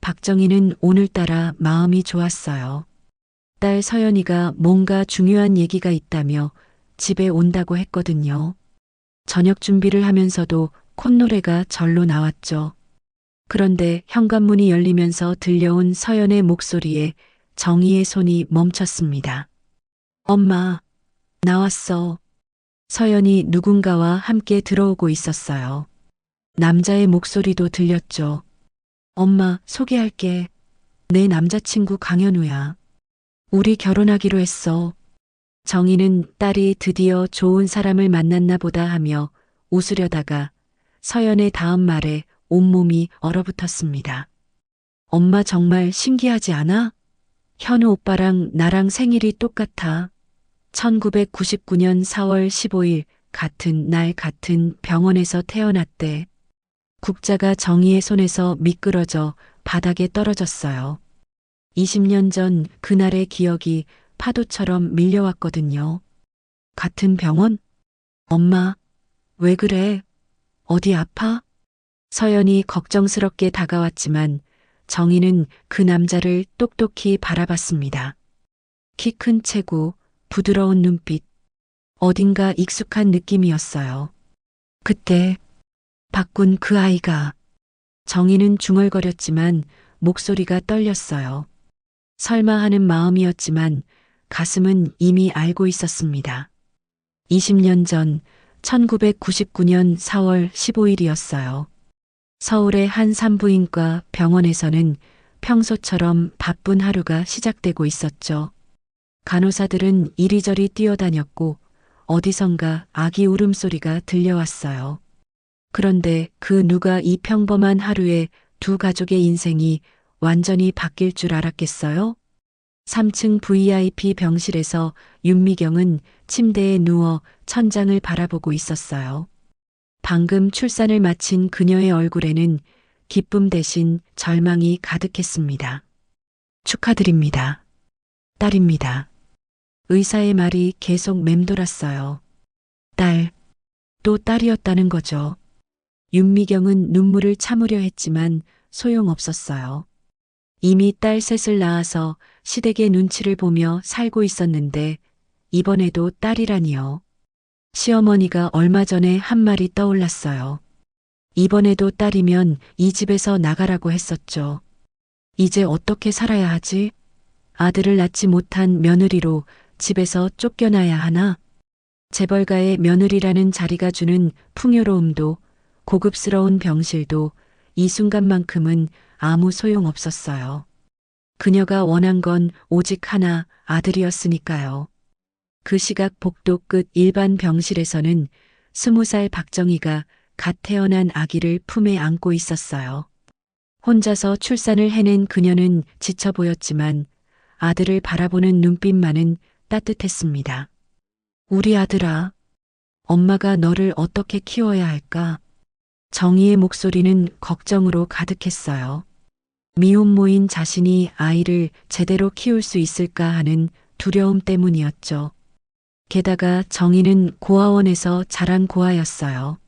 박정희는 오늘따라 마음이 좋았어요. 딸 서연이가 뭔가 중요한 얘기가 있다며 집에 온다고 했거든요. 저녁 준비를 하면서도 콧노래가 절로 나왔죠. 그런데 현관문이 열리면서 들려온 서연의 목소리에 정희의 손이 멈췄습니다. 엄마, 나왔어. 서연이 누군가와 함께 들어오고 있었어요. 남자의 목소리도 들렸죠. 엄마, 소개할게. 내 남자친구 강현우야. 우리 결혼하기로 했어. 정희는 딸이 드디어 좋은 사람을 만났나 보다 하며 웃으려다가 서연의 다음 말에 온몸이 얼어붙었습니다. 엄마 정말 신기하지 않아? 현우 오빠랑 나랑 생일이 똑같아. 1999년 4월 15일 같은 날 같은 병원에서 태어났대. 국자가 정희의 손에서 미끄러져 바닥에 떨어졌어요. 20년 전 그날의 기억이 파도처럼 밀려왔거든요. 같은 병원? 엄마, 왜 그래? 어디 아파? 서연이 걱정스럽게 다가왔지만 정희는 그 남자를 똑똑히 바라봤습니다. 키 큰 체구, 부드러운 눈빛, 어딘가 익숙한 느낌이었어요. 그때 바꾼 그 아이가. 정희는 중얼거렸지만 목소리가 떨렸어요. 설마 하는 마음이었지만 가슴은 이미 알고 있었습니다. 20년 전 1999년 4월 15일이었어요. 서울의 한 산부인과 병원에서는 평소처럼 바쁜 하루가 시작되고 있었죠. 간호사들은 이리저리 뛰어다녔고 어디선가 아기 울음소리가 들려왔어요. 그런데 그 누가 이 평범한 하루에 두 가족의 인생이 완전히 바뀔 줄 알았겠어요? 3층 VIP 병실에서 윤미경은 침대에 누워 천장을 바라보고 있었어요. 방금 출산을 마친 그녀의 얼굴에는 기쁨 대신 절망이 가득했습니다. 축하드립니다. 딸입니다. 의사의 말이 계속 맴돌았어요. 딸, 또 딸이었다는 거죠. 윤미경은 눈물을 참으려 했지만 소용없었어요. 이미 딸 셋을 낳아서 시댁의 눈치를 보며 살고 있었는데 이번에도 딸이라니요. 시어머니가 얼마 전에 한 말이 떠올랐어요. 이번에도 딸이면 이 집에서 나가라고 했었죠. 이제 어떻게 살아야 하지? 아들을 낳지 못한 며느리로 집에서 쫓겨나야 하나? 재벌가의 며느리라는 자리가 주는 풍요로움도 고급스러운 병실도 이 순간만큼은 아무 소용 없었어요. 그녀가 원한 건 오직 하나, 아들이었으니까요. 그 시각 복도 끝 일반 병실에서는 20살 박정희가 갓 태어난 아기를 품에 안고 있었어요. 혼자서 출산을 해낸 그녀는 지쳐 보였지만 아들을 바라보는 눈빛만은 따뜻했습니다. 우리 아들아, 엄마가 너를 어떻게 키워야 할까? 정희의 목소리는 걱정으로 가득했어요. 미혼모인 자신이 아이를 제대로 키울 수 있을까 하는 두려움 때문이었죠. 게다가 정희는 고아원에서 자란 고아였어요.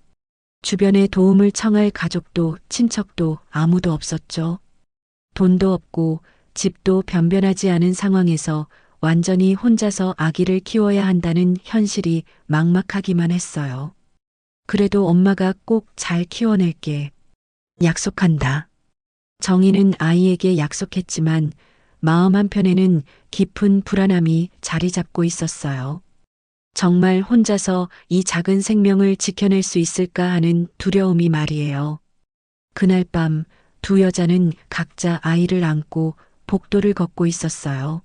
주변에 도움을 청할 가족도 친척도 아무도 없었죠. 돈도 없고 집도 변변하지 않은 상황에서 완전히 혼자서 아기를 키워야 한다는 현실이 막막하기만 했어요. 그래도 엄마가 꼭 잘 키워낼게. 약속한다. 정희는 아이에게 약속했지만 마음 한편에는 깊은 불안함이 자리 잡고 있었어요. 정말 혼자서 이 작은 생명을 지켜낼 수 있을까 하는 두려움이 말이에요. 그날 밤 두 여자는 각자 아이를 안고 복도를 걷고 있었어요.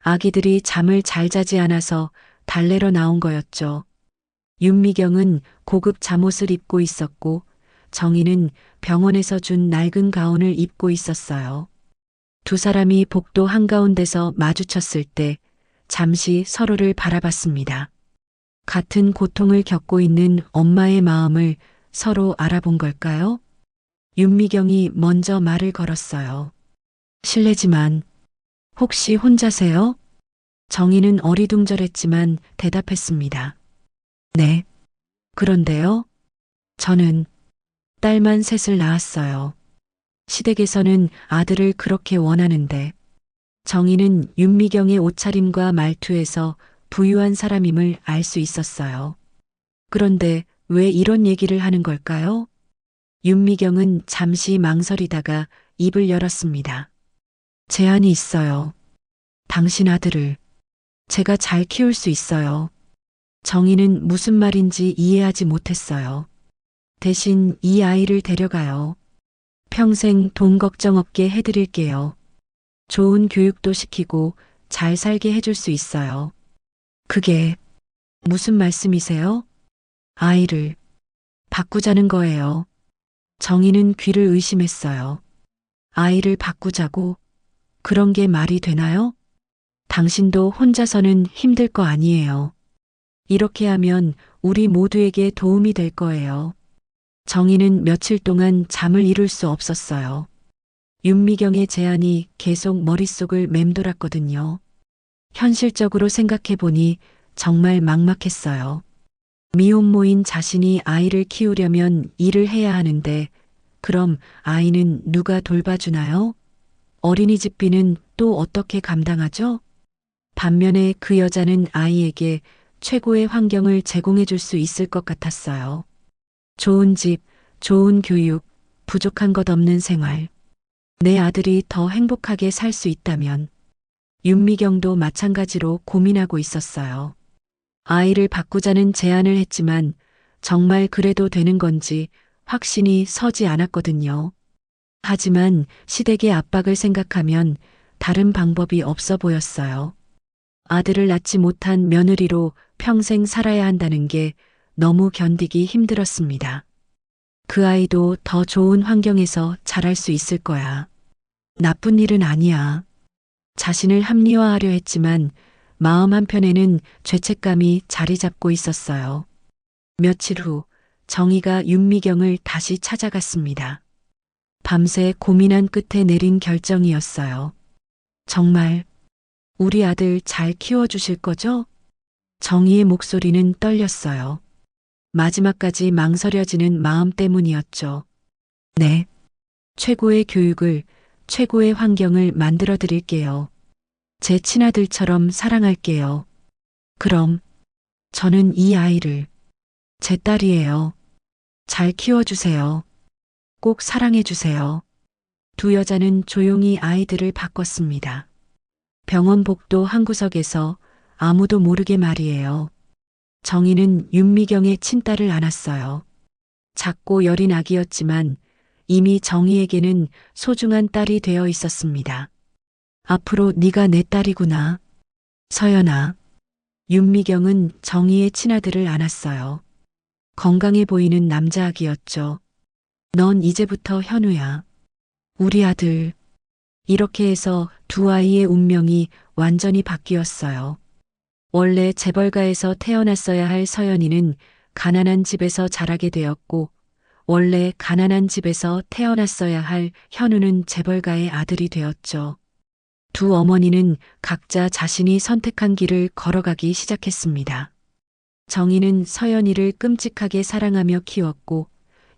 아기들이 잠을 잘 자지 않아서 달래러 나온 거였죠. 윤미경은 고급 잠옷을 입고 있었고 정희는 병원에서 준 낡은 가운을 입고 있었어요. 두 사람이 복도 한가운데서 마주쳤을 때 잠시 서로를 바라봤습니다. 같은 고통을 겪고 있는 엄마의 마음을 서로 알아본 걸까요? 윤미경이 먼저 말을 걸었어요. 실례지만 혹시 혼자세요? 정희는 어리둥절했지만 대답했습니다. 네. 그런데요? 저는 딸만 셋을 낳았어요. 시댁에서는 아들을 그렇게 원하는데 정희는 윤미경의 옷차림과 말투에서 부유한 사람임을 알 수 있었어요. 그런데 왜 이런 얘기를 하는 걸까요? 윤미경은 잠시 망설이다가 입을 열었습니다. 제안이 있어요. 당신 아들을 제가 잘 키울 수 있어요. 정희는 무슨 말인지 이해하지 못했어요. 대신 이 아이를 데려가요. 평생 돈 걱정 없게 해드릴게요. 좋은 교육도 시키고 잘 살게 해줄 수 있어요. 그게 무슨 말씀이세요? 아이를 바꾸자는 거예요. 정희는 귀를 의심했어요. 아이를 바꾸자고? 그런 게 말이 되나요? 당신도 혼자서는 힘들 거 아니에요. 이렇게 하면 우리 모두에게 도움이 될 거예요. 정희는 며칠 동안 잠을 이룰 수 없었어요. 윤미경의 제안이 계속 머릿속을 맴돌았거든요. 현실적으로 생각해 보니 정말 막막했어요. 미혼모인 자신이 아이를 키우려면 일을 해야 하는데 그럼 아이는 누가 돌봐주나요? 어린이집비는 또 어떻게 감당하죠? 반면에 그 여자는 아이에게 최고의 환경을 제공해 줄 수 있을 것 같았어요. 좋은 집, 좋은 교육, 부족한 것 없는 생활. 내 아들이 더 행복하게 살 수 있다면 윤미경도 마찬가지로 고민하고 있었어요. 아이를 바꾸자는 제안을 했지만 정말 그래도 되는 건지 확신이 서지 않았거든요. 하지만 시댁의 압박을 생각하면 다른 방법이 없어 보였어요. 아들을 낳지 못한 며느리로 평생 살아야 한다는 게 너무 견디기 힘들었습니다. 그 아이도 더 좋은 환경에서 자랄 수 있을 거야. 나쁜 일은 아니야. 자신을 합리화하려 했지만 마음 한편에는 죄책감이 자리 잡고 있었어요. 며칠 후 정희가 윤미경을 다시 찾아갔습니다. 밤새 고민한 끝에 내린 결정이었어요. 정말 우리 아들 잘 키워주실 거죠? 정희의 목소리는 떨렸어요. 마지막까지 망설여지는 마음 때문이었죠. 네. 최고의 교육을, 최고의 환경을 만들어 드릴게요. 제 친아들처럼 사랑할게요. 그럼 저는 이 아이를 제 딸이에요. 잘 키워주세요. 꼭 사랑해주세요. 두 여자는 조용히 아이들을 바꿨습니다. 병원 복도 한 구석에서 아무도 모르게 말이에요. 정희는 윤미경의 친딸을 안았어요. 작고 여린 아기였지만 이미 정희에게는 소중한 딸이 되어 있었습니다. 앞으로 네가 내 딸이구나. 서연아. 윤미경은 정희의 친아들을 안았어요. 건강해 보이는 남자아기였죠. 넌 이제부터 현우야. 우리 아들. 이렇게 해서 두 아이의 운명이 완전히 바뀌었어요. 원래 재벌가에서 태어났어야 할 서연이는 가난한 집에서 자라게 되었고, 원래 가난한 집에서 태어났어야 할 현우는 재벌가의 아들이 되었죠. 두 어머니는 각자 자신이 선택한 길을 걸어가기 시작했습니다. 정희는 서연이를 끔찍하게 사랑하며 키웠고,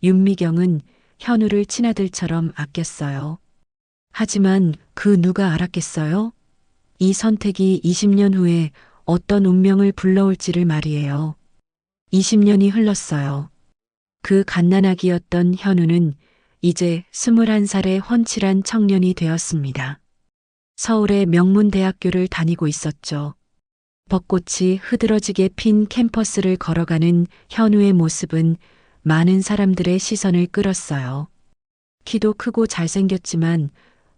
윤미경은 현우를 친아들처럼 아꼈어요. 하지만 그 누가 알았겠어요? 이 선택이 20년 후에 어떤 운명을 불러올지를 말이에요. 20년이 흘렀어요. 그 갓난아기였던 현우는 이제 21살의 훤칠한 청년이 되었습니다. 서울의 명문대학교를 다니고 있었죠. 벚꽃이 흐드러지게 핀 캠퍼스를 걸어가는 현우의 모습은 많은 사람들의 시선을 끌었어요. 키도 크고 잘생겼지만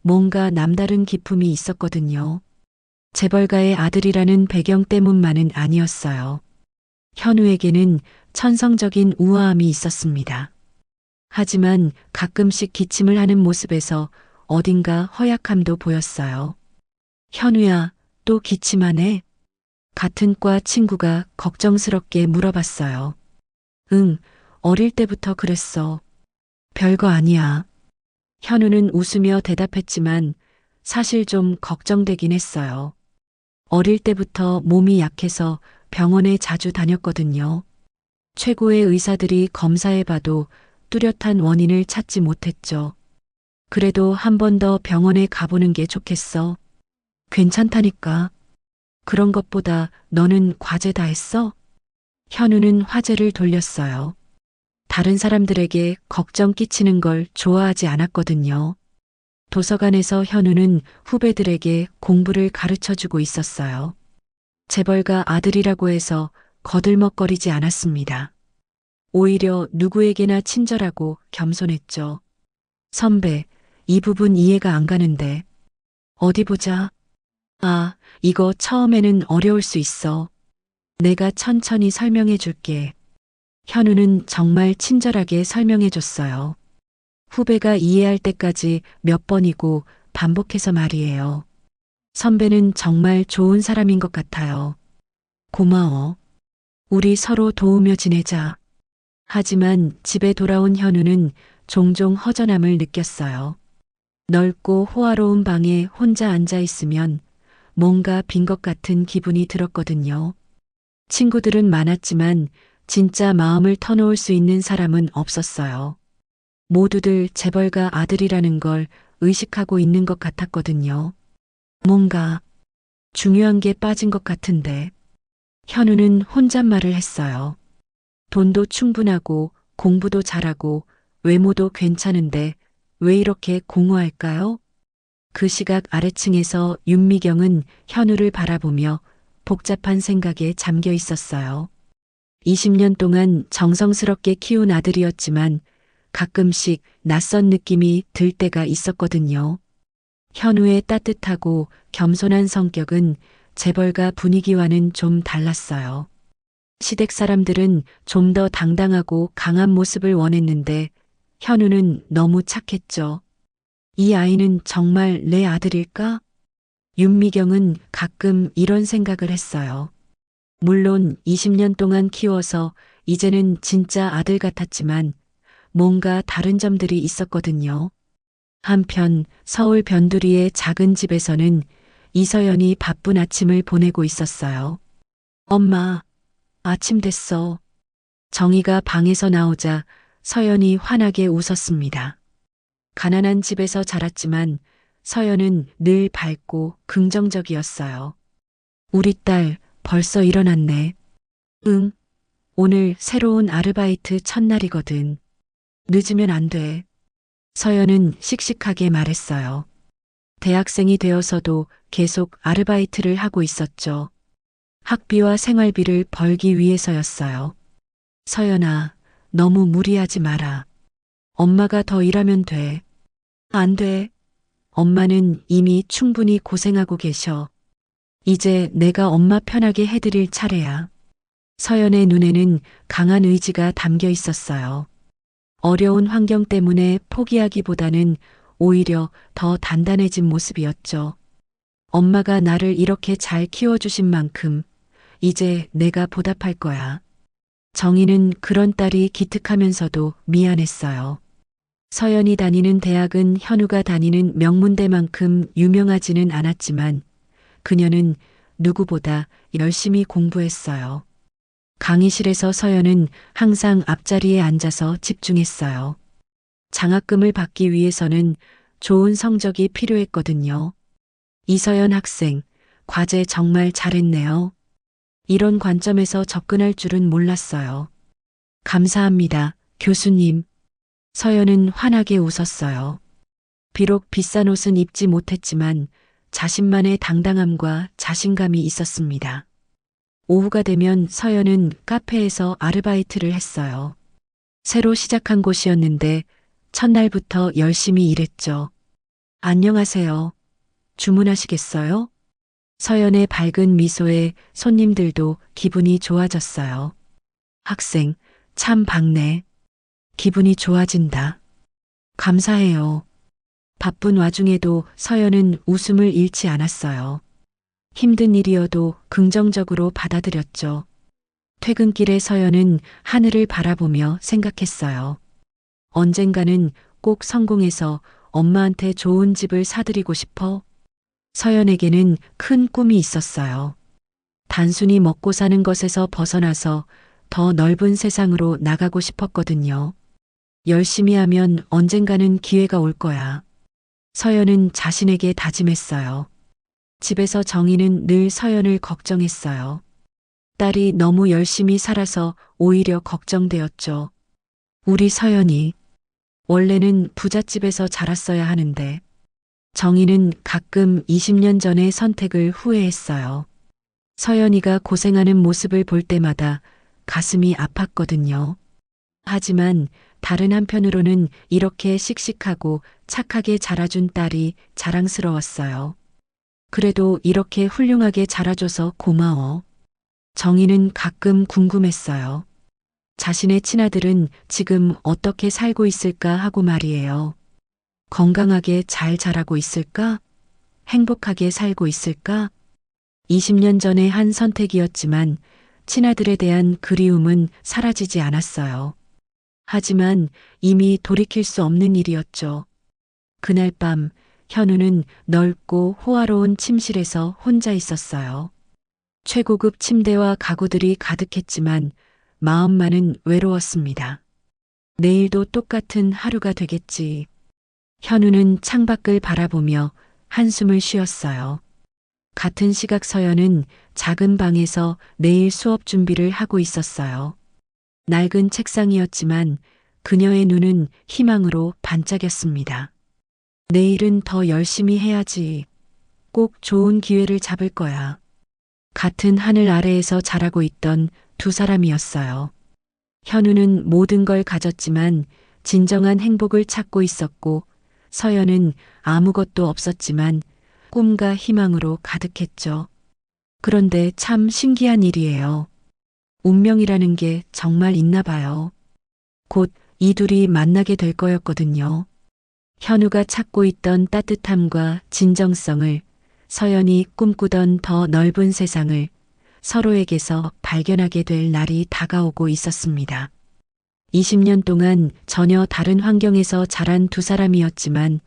뭔가 남다른 기품이 있었거든요. 재벌가의 아들이라는 배경 때문만은 아니었어요. 현우에게는 천성적인 우아함이 있었습니다. 하지만 가끔씩 기침을 하는 모습에서 어딘가 허약함도 보였어요. 현우야, 또 기침하네? 같은 과 친구가 걱정스럽게 물어봤어요. 응, 어릴 때부터 그랬어. 별거 아니야. 현우는 웃으며 대답했지만 사실 좀 걱정되긴 했어요. 어릴 때부터 몸이 약해서 병원에 자주 다녔거든요. 최고의 의사들이 검사해봐도 뚜렷한 원인을 찾지 못했죠. 그래도 한 번 더 병원에 가보는 게 좋겠어. 괜찮다니까. 그런 것보다 너는 과제 다 했어? 현우는 화제를 돌렸어요. 다른 사람들에게 걱정 끼치는 걸 좋아하지 않았거든요. 도서관에서 현우는 후배들에게 공부를 가르쳐 주고 있었어요. 재벌가 아들이라고 해서 거들먹거리지 않았습니다. 오히려 누구에게나 친절하고 겸손했죠. 선배, 이 부분 이해가 안 가는데. 어디 보자. 아, 이거 처음에는 어려울 수 있어. 내가 천천히 설명해 줄게. 현우는 정말 친절하게 설명해 줬어요. 후배가 이해할 때까지 몇 번이고 반복해서 말이에요. 선배는 정말 좋은 사람인 것 같아요. 고마워. 우리 서로 도우며 지내자. 하지만 집에 돌아온 현우는 종종 허전함을 느꼈어요. 넓고 호화로운 방에 혼자 앉아 있으면 뭔가 빈 것 같은 기분이 들었거든요. 친구들은 많았지만 진짜 마음을 터놓을 수 있는 사람은 없었어요. 모두들 재벌가 아들이라는 걸 의식하고 있는 것 같았거든요. 뭔가 중요한 게 빠진 것 같은데. 현우는 혼잣말을 했어요. 돈도 충분하고 공부도 잘하고 외모도 괜찮은데 왜 이렇게 공허할까요? 그 시각 아래층에서 윤미경은 현우를 바라보며 복잡한 생각에 잠겨 있었어요. 20년 동안 정성스럽게 키운 아들이었지만 가끔씩 낯선 느낌이 들 때가 있었거든요. 현우의 따뜻하고 겸손한 성격은 재벌가 분위기와는 좀 달랐어요. 시댁 사람들은 좀 더 당당하고 강한 모습을 원했는데 현우는 너무 착했죠. 이 아이는 정말 내 아들일까? 윤미경은 가끔 이런 생각을 했어요. 물론 20년 동안 키워서 이제는 진짜 아들 같았지만 뭔가 다른 점들이 있었거든요. 한편 서울 변두리의 작은 집에서는 이서연이 바쁜 아침을 보내고 있었어요. 엄마, 아침 됐어. 정희가 방에서 나오자 서연이 환하게 웃었습니다. 가난한 집에서 자랐지만 서연은 늘 밝고 긍정적이었어요. 우리 딸 벌써 일어났네. 응, 오늘 새로운 아르바이트 첫날이거든. 늦으면 안 돼. 서연은 씩씩하게 말했어요. 대학생이 되어서도 계속 아르바이트를 하고 있었죠. 학비와 생활비를 벌기 위해서였어요. 서연아, 너무 무리하지 마라. 엄마가 더 일하면 돼. 안 돼. 엄마는 이미 충분히 고생하고 계셔. 이제 내가 엄마 편하게 해드릴 차례야. 서연의 눈에는 강한 의지가 담겨 있었어요. 어려운 환경 때문에 포기하기보다는 오히려 더 단단해진 모습이었죠. 엄마가 나를 이렇게 잘 키워주신 만큼 이제 내가 보답할 거야. 정희는 그런 딸이 기특하면서도 미안했어요. 서연이 다니는 대학은 현우가 다니는 명문대만큼 유명하지는 않았지만 그녀는 누구보다 열심히 공부했어요. 강의실에서 서연은 항상 앞자리에 앉아서 집중했어요. 장학금을 받기 위해서는 좋은 성적이 필요했거든요. 이서연 학생, 과제 정말 잘했네요. 이런 관점에서 접근할 줄은 몰랐어요. 감사합니다, 교수님. 서연은 환하게 웃었어요. 비록 비싼 옷은 입지 못했지만 자신만의 당당함과 자신감이 있었습니다. 오후가 되면 서연은 카페에서 아르바이트를 했어요. 새로 시작한 곳이었는데 첫날부터 열심히 일했죠. 안녕하세요. 주문하시겠어요? 서연의 밝은 미소에 손님들도 기분이 좋아졌어요. 학생, 참 밝네. 기분이 좋아진다. 감사해요. 바쁜 와중에도 서연은 웃음을 잃지 않았어요. 힘든 일이어도 긍정적으로 받아들였죠. 퇴근길에 서연은 하늘을 바라보며 생각했어요. 언젠가는 꼭 성공해서 엄마한테 좋은 집을 사드리고 싶어. 서연에게는 큰 꿈이 있었어요. 단순히 먹고 사는 것에서 벗어나서 더 넓은 세상으로 나가고 싶었거든요. 열심히 하면 언젠가는 기회가 올 거야. 서연은 자신에게 다짐했어요. 집에서 정희는 늘 서연을 걱정했어요. 딸이 너무 열심히 살아서 오히려 걱정되었죠. 우리 서연이 원래는 부잣집에서 자랐어야 하는데 정희는 가끔 20년 전의 선택을 후회했어요. 서연이가 고생하는 모습을 볼 때마다 가슴이 아팠거든요. 하지만 다른 한편으로는 이렇게 씩씩하고 착하게 자라준 딸이 자랑스러웠어요. 그래도 이렇게 훌륭하게 자라줘서 고마워. 정희는 가끔 궁금했어요. 자신의 친아들은 지금 어떻게 살고 있을까 하고 말이에요. 건강하게 잘 자라고 있을까? 행복하게 살고 있을까? 20년 전에 한 선택이었지만 친아들에 대한 그리움은 사라지지 않았어요. 하지만 이미 돌이킬 수 없는 일이었죠. 그날 밤 현우는 넓고 호화로운 침실에서 혼자 있었어요. 최고급 침대와 가구들이 가득했지만 마음만은 외로웠습니다. 내일도 똑같은 하루가 되겠지. 현우는 창밖을 바라보며 한숨을 쉬었어요. 같은 시각 서연은 작은 방에서 내일 수업 준비를 하고 있었어요. 낡은 책상이었지만 그녀의 눈은 희망으로 반짝였습니다. 내일은 더 열심히 해야지. 꼭 좋은 기회를 잡을 거야. 같은 하늘 아래에서 자라고 있던 두 사람이었어요. 현우는 모든 걸 가졌지만 진정한 행복을 찾고 있었고 서연은 아무것도 없었지만 꿈과 희망으로 가득했죠. 그런데 참 신기한 일이에요. 운명이라는 게 정말 있나 봐요. 곧 이 둘이 만나게 될 거였거든요. 현우가 찾고 있던 따뜻함과 진정성을, 서연이 꿈꾸던 더 넓은 세상을 서로에게서 발견하게 될 날이 다가오고 있었습니다. 20년 동안 전혀 다른 환경에서 자란 두 사람이었지만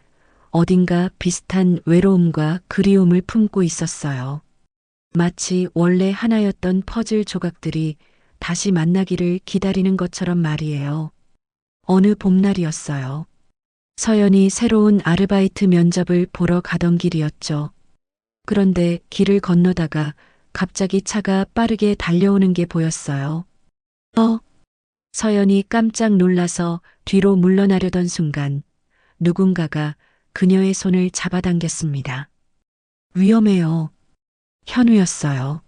어딘가 비슷한 외로움과 그리움을 품고 있었어요. 마치 원래 하나였던 퍼즐 조각들이 다시 만나기를 기다리는 것처럼 말이에요. 어느 봄날이었어요. 서연이 새로운 아르바이트 면접을 보러 가던 길이었죠. 그런데 길을 건너다가 갑자기 차가 빠르게 달려오는 게 보였어요. 서연이 깜짝 놀라서 뒤로 물러나려던 순간 누군가가 그녀의 손을 잡아당겼습니다. 위험해요. 현우였어요.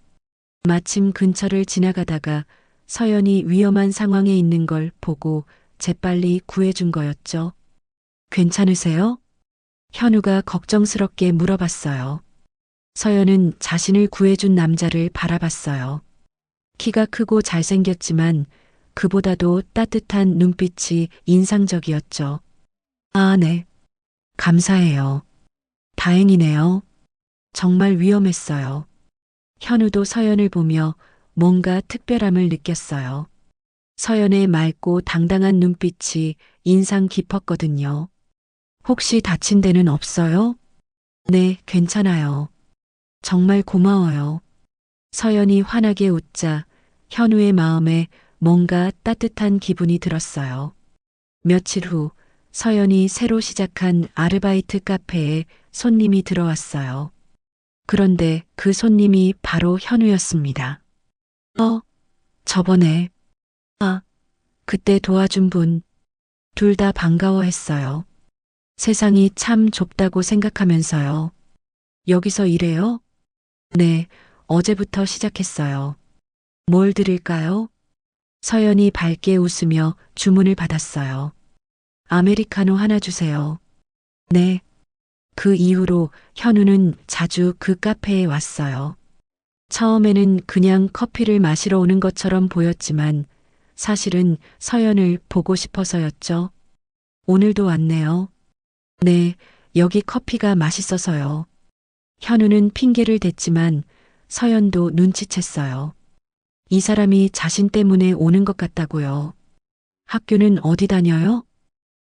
마침 근처를 지나가다가 서연이 위험한 상황에 있는 걸 보고 재빨리 구해준 거였죠. 괜찮으세요? 현우가 걱정스럽게 물어봤어요. 서연은 자신을 구해준 남자를 바라봤어요. 키가 크고 잘생겼지만 그보다도 따뜻한 눈빛이 인상적이었죠. 아, 네. 감사해요. 다행이네요. 정말 위험했어요. 현우도 서연을 보며 뭔가 특별함을 느꼈어요. 서연의 맑고 당당한 눈빛이 인상 깊었거든요. 혹시 다친 데는 없어요? 네, 괜찮아요. 정말 고마워요. 서연이 환하게 웃자 현우의 마음에 뭔가 따뜻한 기분이 들었어요. 며칠 후 서연이 새로 시작한 아르바이트 카페에 손님이 들어왔어요. 그런데 그 손님이 바로 현우였습니다. 저번에, 그때 도와준 분, 둘 다 반가워했어요. 세상이 참 좁다고 생각하면서요. 여기서 일해요? 네, 어제부터 시작했어요. 뭘 드릴까요? 서연이 밝게 웃으며 주문을 받았어요. 아메리카노 하나 주세요. 네. 그 이후로 현우는 자주 그 카페에 왔어요. 처음에는 그냥 커피를 마시러 오는 것처럼 보였지만 사실은 서연을 보고 싶어서였죠. 오늘도 왔네요. 네, 여기 커피가 맛있어서요. 현우는 핑계를 댔지만 서연도 눈치챘어요. 이 사람이 자신 때문에 오는 것 같다고요. 학교는 어디 다녀요?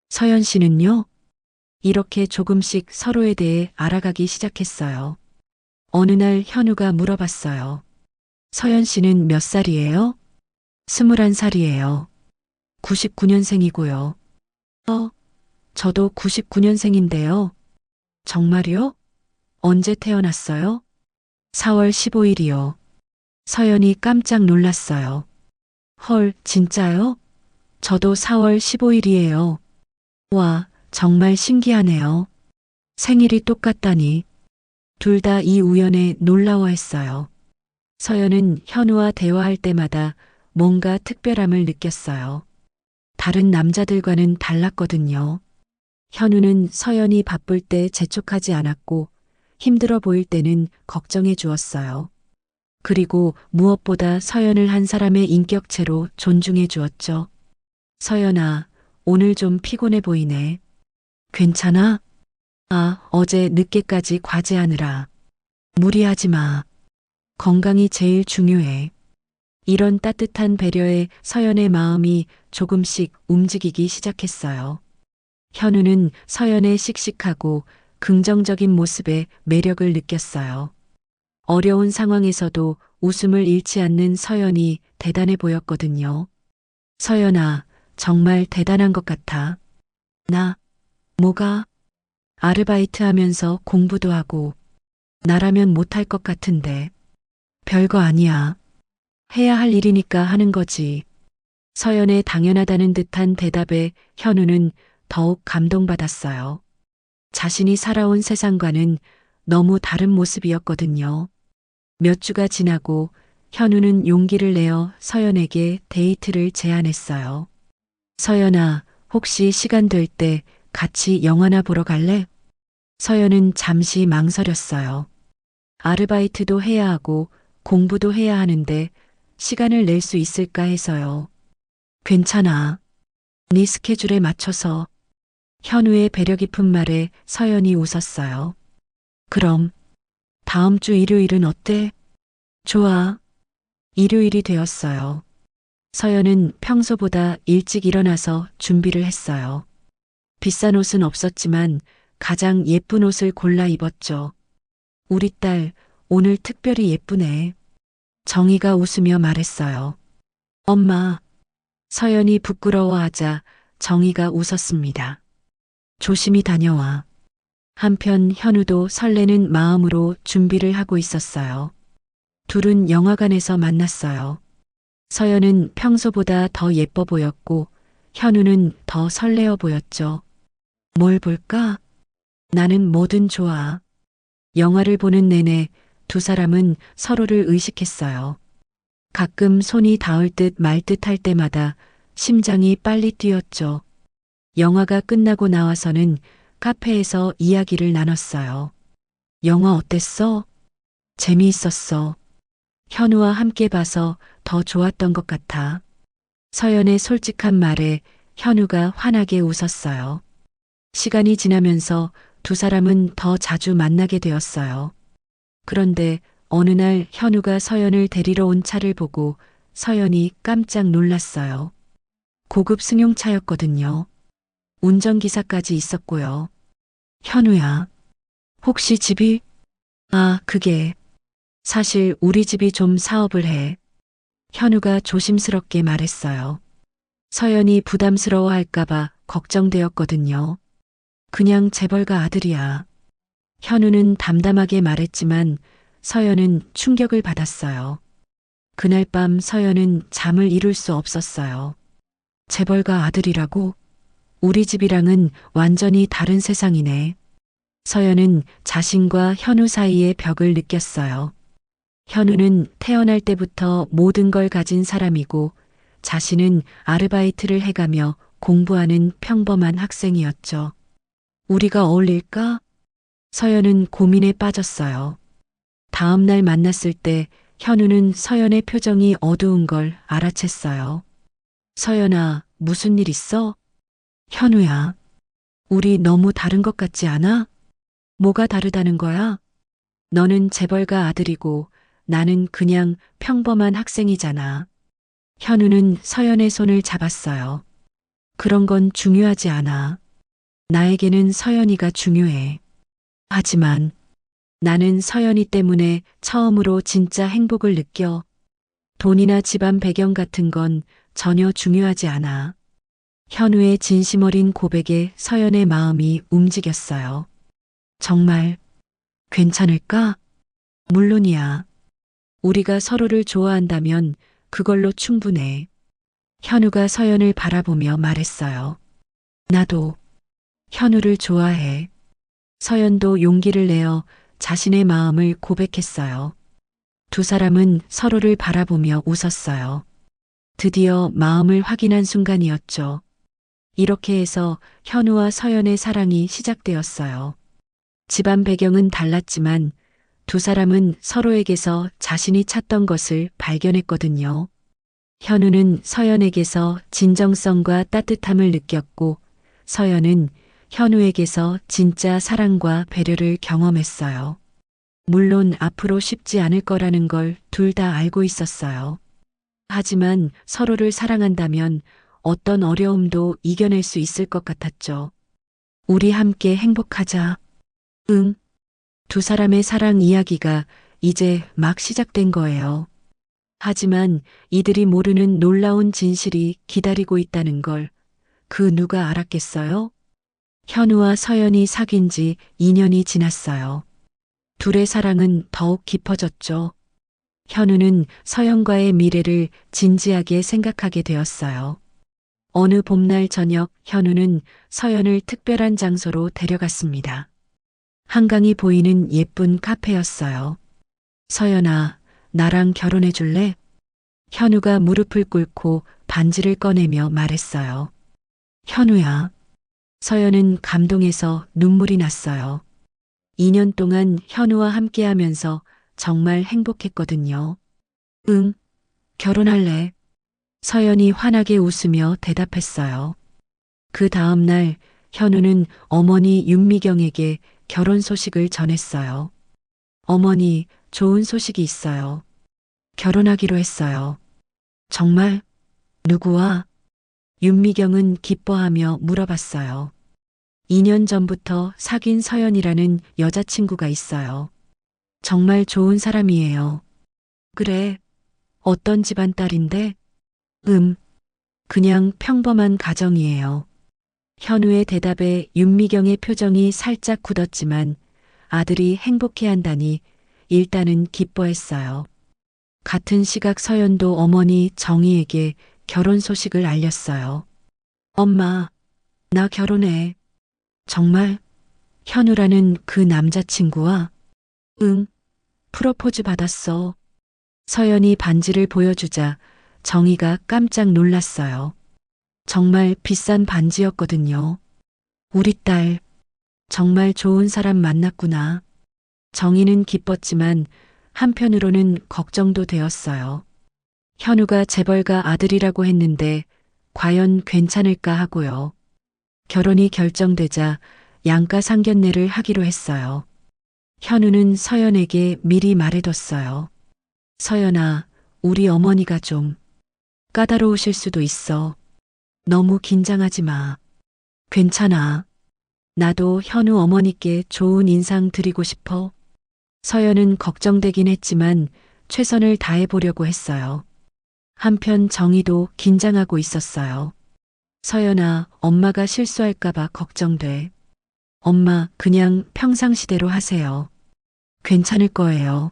서연 씨는요? 이렇게 조금씩 서로에 대해 알아가기 시작했어요. 어느 날 현우가 물어봤어요. 서연 씨는 몇 살이에요? 21살이에요. 99년생이고요. 저도 99년생인데요. 정말요? 언제 태어났어요? 4월 15일이요. 서연이 깜짝 놀랐어요. 헐, 진짜요? 저도 4월 15일이에요. 와, 정말 신기하네요. 생일이 똑같다니. 둘 다 이 우연에 놀라워했어요. 서연은 현우와 대화할 때마다 뭔가 특별함을 느꼈어요. 다른 남자들과는 달랐거든요. 현우는 서연이 바쁠 때 재촉하지 않았고 힘들어 보일 때는 걱정해 주었어요. 그리고 무엇보다 서연을 한 사람의 인격체로 존중해 주었죠. 서연아, 오늘 좀 피곤해 보이네. 괜찮아? 아, 어제 늦게까지 과제하느라. 무리하지 마. 건강이 제일 중요해. 이런 따뜻한 배려에 서연의 마음이 조금씩 움직이기 시작했어요. 현우는 서연의 씩씩하고 긍정적인 모습에 매력을 느꼈어요. 어려운 상황에서도 웃음을 잃지 않는 서연이 대단해 보였거든요. 서연아, 정말 대단한 것 같아. 나, 뭐가? 아르바이트 하면서 공부도 하고, 나라면 못할 것 같은데. 별거 아니야. 해야 할 일이니까 하는 거지. 서연의 당연하다는 듯한 대답에 현우는 더욱 감동받았어요. 자신이 살아온 세상과는 너무 다른 모습이었거든요. 몇 주가 지나고 현우는 용기를 내어 서연에게 데이트를 제안했어요. 서연아, 혹시 시간 될 때 같이 영화나 보러 갈래? 서연은 잠시 망설였어요. 아르바이트도 해야 하고 공부도 해야 하는데 시간을 낼 수 있을까 해서요. 괜찮아. 네 스케줄에 맞춰서. 현우의 배려 깊은 말에 서연이 웃었어요. 그럼 다음 주 일요일은 어때? 좋아. 일요일이 되었어요. 서연은 평소보다 일찍 일어나서 준비를 했어요. 비싼 옷은 없었지만 가장 예쁜 옷을 골라 입었죠. 우리 딸 오늘 특별히 예쁘네. 정희가 웃으며 말했어요. 엄마. 서연이 부끄러워하자 정희가 웃었습니다. 조심히 다녀와. 한편 현우도 설레는 마음으로 준비를 하고 있었어요. 둘은 영화관에서 만났어요. 서연은 평소보다 더 예뻐 보였고 현우는 더 설레어 보였죠. 뭘 볼까? 나는 뭐든 좋아. 영화를 보는 내내 두 사람은 서로를 의식했어요. 가끔 손이 닿을 듯 말 듯 할 때마다 심장이 빨리 뛰었죠. 영화가 끝나고 나와서는 카페에서 이야기를 나눴어요. 영화 어땠어? 재미있었어. 현우와 함께 봐서 더 좋았던 것 같아. 서연의 솔직한 말에 현우가 환하게 웃었어요. 시간이 지나면서 두 사람은 더 자주 만나게 되었어요. 그런데 어느 날 현우가 서연을 데리러 온 차를 보고 서연이 깜짝 놀랐어요. 고급 승용차였거든요. 운전기사까지 있었고요. 현우야, 혹시 집이? 아, 그게. 사실 우리 집이 좀 사업을 해. 현우가 조심스럽게 말했어요. 서연이 부담스러워할까봐 걱정되었거든요. 그냥 재벌가 아들이야. 현우는 담담하게 말했지만 서연은 충격을 받았어요. 그날 밤 서연은 잠을 이룰 수 없었어요. 재벌가 아들이라고? 우리 집이랑은 완전히 다른 세상이네. 서연은 자신과 현우 사이의 벽을 느꼈어요. 현우는 태어날 때부터 모든 걸 가진 사람이고 자신은 아르바이트를 해가며 공부하는 평범한 학생이었죠. 우리가 어울릴까? 서연은 고민에 빠졌어요. 다음 날 만났을 때 현우는 서연의 표정이 어두운 걸 알아챘어요. 서연아, 무슨 일 있어? 현우야, 우리 너무 다른 것 같지 않아? 뭐가 다르다는 거야? 너는 재벌가 아들이고 나는 그냥 평범한 학생이잖아. 현우는 서연의 손을 잡았어요. 그런 건 중요하지 않아. 나에게는 서연이가 중요해. 하지만 나는 서연이 때문에 처음으로 진짜 행복을 느껴. 돈이나 집안 배경 같은 건 전혀 중요하지 않아. 현우의 진심 어린 고백에 서연의 마음이 움직였어요. 정말 괜찮을까? 물론이야. 우리가 서로를 좋아한다면 그걸로 충분해. 현우가 서연을 바라보며 말했어요. 나도 현우를 좋아해. 서연도 용기를 내어 자신의 마음을 고백했어요. 두 사람은 서로를 바라보며 웃었어요. 드디어 마음을 확인한 순간이었죠. 이렇게 해서 현우와 서연의 사랑이 시작되었어요. 집안 배경은 달랐지만 두 사람은 서로에게서 자신이 찾던 것을 발견했거든요. 현우는 서연에게서 진정성과 따뜻함을 느꼈고 서연은 현우에게서 진짜 사랑과 배려를 경험했어요. 물론 앞으로 쉽지 않을 거라는 걸 둘 다 알고 있었어요. 하지만 서로를 사랑한다면 어떤 어려움도 이겨낼 수 있을 것 같았죠. 우리 함께 행복하자. 응. 두 사람의 사랑 이야기가 이제 막 시작된 거예요. 하지만 이들이 모르는 놀라운 진실이 기다리고 있다는 걸 그 누가 알았겠어요? 현우와 서연이 사귄 지 2년이 지났어요. 둘의 사랑은 더욱 깊어졌죠. 현우는 서연과의 미래를 진지하게 생각하게 되었어요. 어느 봄날 저녁 현우는 서연을 특별한 장소로 데려갔습니다. 한강이 보이는 예쁜 카페였어요. 서연아, 나랑 결혼해 줄래? 현우가 무릎을 꿇고 반지를 꺼내며 말했어요. 현우야. 서연은 감동해서 눈물이 났어요. 2년 동안 현우와 함께하면서 정말 행복했거든요. 응, 결혼할래. 서연이 환하게 웃으며 대답했어요. 그 다음 날 현우는 어머니 윤미경에게 결혼 소식을 전했어요. 어머니, 좋은 소식이 있어요. 결혼하기로 했어요. 정말? 누구와? 윤미경은 기뻐하며 물어봤어요. 2년 전부터 사귄 서연이라는 여자친구가 있어요. 정말 좋은 사람이에요. 그래, 어떤 집안 딸인데? 그냥 평범한 가정이에요. 현우의 대답에 윤미경의 표정이 살짝 굳었지만 아들이 행복해한다니 일단은 기뻐했어요. 같은 시각 서연도 어머니 정희에게 결혼 소식을 알렸어요. 엄마, 나 결혼해. 정말? 현우라는 그 남자친구와? 응, 프로포즈 받았어. 서연이 반지를 보여주자 정희가 깜짝 놀랐어요. 정말 비싼 반지였거든요. 우리 딸, 정말 좋은 사람 만났구나. 정희는 기뻤지만 한편으로는 걱정도 되었어요. 현우가 재벌가 아들이라고 했는데 과연 괜찮을까 하고요. 결혼이 결정되자 양가 상견례를 하기로 했어요. 현우는 서연에게 미리 말해뒀어요. 서연아, 우리 어머니가 좀 까다로우실 수도 있어. 너무 긴장하지 마. 괜찮아. 나도 현우 어머니께 좋은 인상 드리고 싶어. 서연은 걱정되긴 했지만 최선을 다해보려고 했어요. 한편 정희도 긴장하고 있었어요. 서연아, 엄마가 실수할까봐 걱정돼. 엄마, 그냥 평상시대로 하세요. 괜찮을 거예요.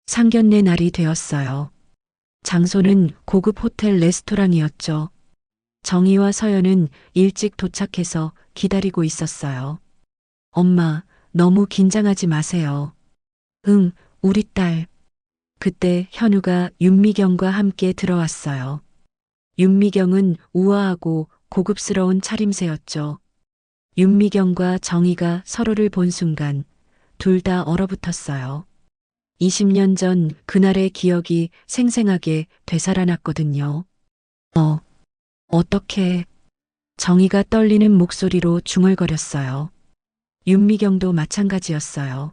상견례 날이 되었어요. 장소는 고급 호텔 레스토랑이었죠. 정희와 서연은 일찍 도착해서 기다리고 있었어요. 엄마, 너무 긴장하지 마세요. 응, 우리 딸. 그때 현우가 윤미경과 함께 들어왔어요. 윤미경은 우아하고 고급스러운 차림새였죠. 윤미경과 정희가 서로를 본 순간 둘 다 얼어붙었어요. 20년 전 그날의 기억이 생생하게 되살아났거든요. 어떻게? 정희가 떨리는 목소리로 중얼거렸어요. 윤미경도 마찬가지였어요.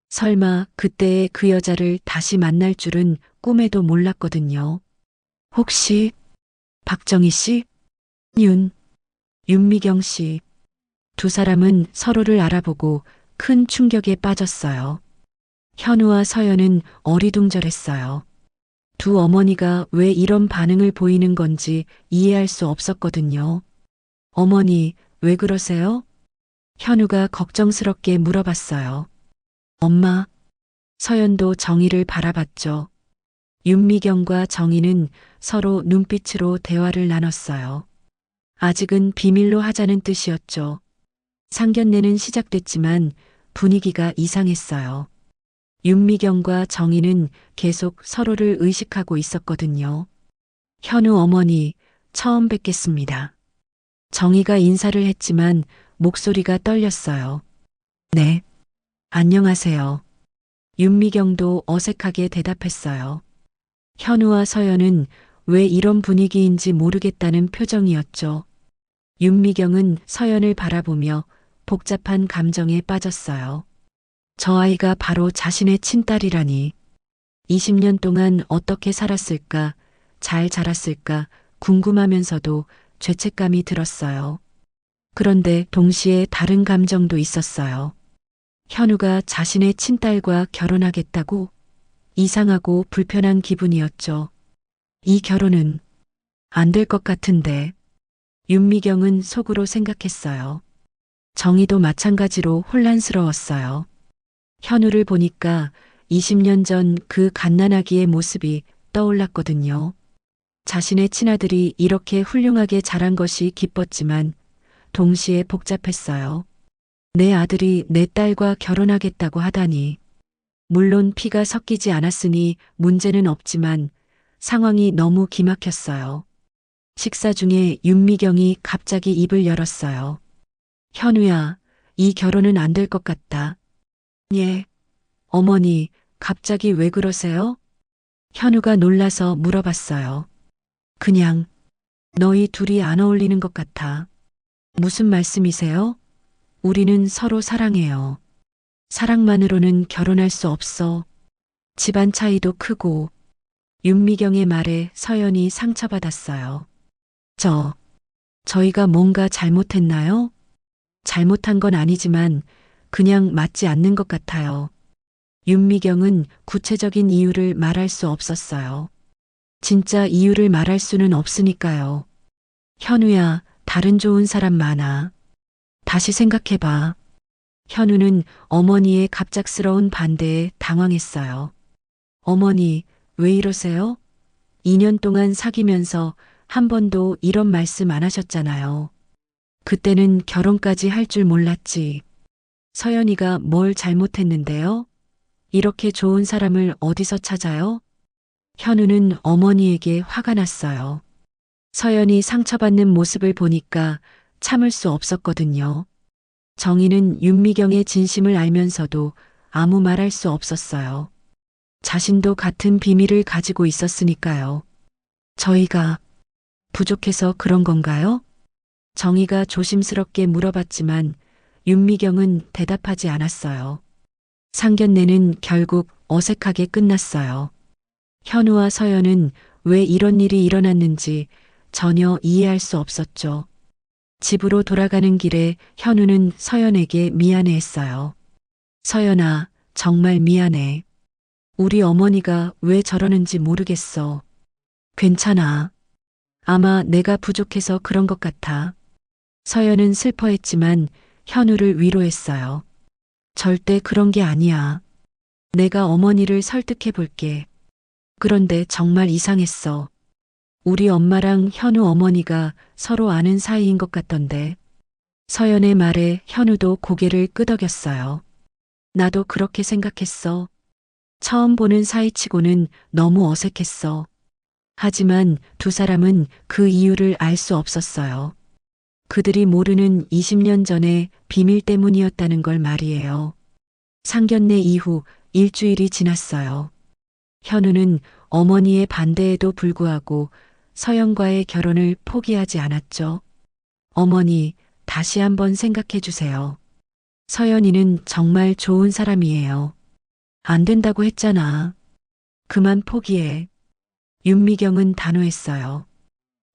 설마 그때의 그 여자를 다시 만날 줄은 꿈에도 몰랐거든요. 혹시 박정희 씨? 윤미경 씨. 두 사람은 서로를 알아보고 큰 충격에 빠졌어요. 현우와 서연은 어리둥절했어요. 두 어머니가 왜 이런 반응을 보이는 건지 이해할 수 없었거든요. 어머니, 왜 그러세요? 현우가 걱정스럽게 물어봤어요. 엄마, 서연도 정희를 바라봤죠. 윤미경과 정희는 서로 눈빛으로 대화를 나눴어요. 아직은 비밀로 하자는 뜻이었죠. 상견례는 시작됐지만 분위기가 이상했어요. 윤미경과 정희는 계속 서로를 의식하고 있었거든요. 현우 어머니, 처음 뵙겠습니다. 정희가 인사를 했지만 목소리가 떨렸어요. 네, 안녕하세요. 윤미경도 어색하게 대답했어요. 현우와 서연은 왜 이런 분위기인지 모르겠다는 표정이었죠. 윤미경은 서연을 바라보며 복잡한 감정에 빠졌어요. 저 아이가 바로 자신의 친딸이라니. 20년 동안 어떻게 살았을까, 잘 자랐을까 궁금하면서도 죄책감이 들었어요. 그런데 동시에 다른 감정도 있었어요. 현우가 자신의 친딸과 결혼하겠다고? 이상하고 불편한 기분이었죠. 이 결혼은 안 될 것 같은데. 윤미경은 속으로 생각했어요. 정희도 마찬가지로 혼란스러웠어요. 현우를 보니까 20년 전 그 갓난아기의 모습이 떠올랐거든요. 자신의 친아들이 이렇게 훌륭하게 자란 것이 기뻤지만 동시에 복잡했어요. 내 아들이 내 딸과 결혼하겠다고 하다니. 물론 피가 섞이지 않았으니 문제는 없지만 상황이 너무 기막혔어요. 식사 중에 윤미경이 갑자기 입을 열었어요. 현우야, 이 결혼은 안 될 것 같다. 예. 어머니, 갑자기 왜 그러세요? 현우가 놀라서 물어봤어요. 그냥 너희 둘이 안 어울리는 것 같아. 무슨 말씀이세요? 우리는 서로 사랑해요. 사랑만으로는 결혼할 수 없어. 집안 차이도 크고. 윤미경의 말에 서연이 상처받았어요. 저희가 뭔가 잘못했나요? 잘못한 건 아니지만 그냥 맞지 않는 것 같아요. 윤미경은 구체적인 이유를 말할 수 없었어요. 진짜 이유를 말할 수는 없으니까요. 현우야, 다른 좋은 사람 많아. 다시 생각해봐. 현우는 어머니의 갑작스러운 반대에 당황했어요. 어머니, 왜 이러세요? 2년 동안 사귀면서 한 번도 이런 말씀 안 하셨잖아요. 그때는 결혼까지 할 줄 몰랐지. 서연이가 뭘 잘못했는데요? 이렇게 좋은 사람을 어디서 찾아요? 현우는 어머니에게 화가 났어요. 서연이 상처받는 모습을 보니까 참을 수 없었거든요. 정희는 윤미경의 진심을 알면서도 아무 말할 수 없었어요. 자신도 같은 비밀을 가지고 있었으니까요. 저희가 부족해서 그런 건가요? 정희가 조심스럽게 물어봤지만 윤미경은 대답하지 않았어요. 상견례는 결국 어색하게 끝났어요. 현우와 서연은 왜 이런 일이 일어났는지 전혀 이해할 수 없었죠. 집으로 돌아가는 길에 현우는 서연에게 미안해했어요. 서연아, 정말 미안해. 우리 어머니가 왜 저러는지 모르겠어. 괜찮아. 아마 내가 부족해서 그런 것 같아. 서연은 슬퍼했지만 현우를 위로했어요. 절대 그런 게 아니야. 내가 어머니를 설득해 볼게. 그런데 정말 이상했어. 우리 엄마랑 현우 어머니가 서로 아는 사이인 것 같던데. 서연의 말에 현우도 고개를 끄덕였어요. 나도 그렇게 생각했어. 처음 보는 사이치고는 너무 어색했어. 하지만 두 사람은 그 이유를 알 수 없었어요. 그들이 모르는 20년 전의 비밀 때문이었다는 걸 말이에요. 상견례 이후 일주일이 지났어요. 현우는 어머니의 반대에도 불구하고 서연과의 결혼을 포기하지 않았죠. 어머니, 다시 한번 생각해 주세요. 서연이는 정말 좋은 사람이에요. 안 된다고 했잖아. 그만 포기해. 윤미경은 단호했어요.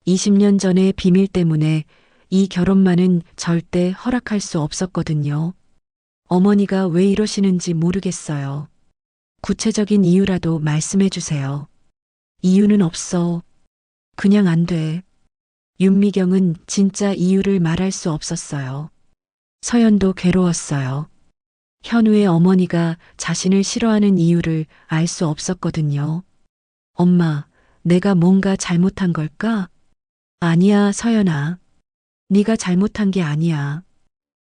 20년 전의 비밀 때문에 이 결혼만은 절대 허락할 수 없었거든요. 어머니가 왜 이러시는지 모르겠어요. 구체적인 이유라도 말씀해 주세요. 이유는 없어. 그냥 안 돼. 윤미경은 진짜 이유를 말할 수 없었어요. 서연도 괴로웠어요. 현우의 어머니가 자신을 싫어하는 이유를 알 수 없었거든요. 엄마, 내가 뭔가 잘못한 걸까? 아니야, 서연아. 네가 잘못한 게 아니야.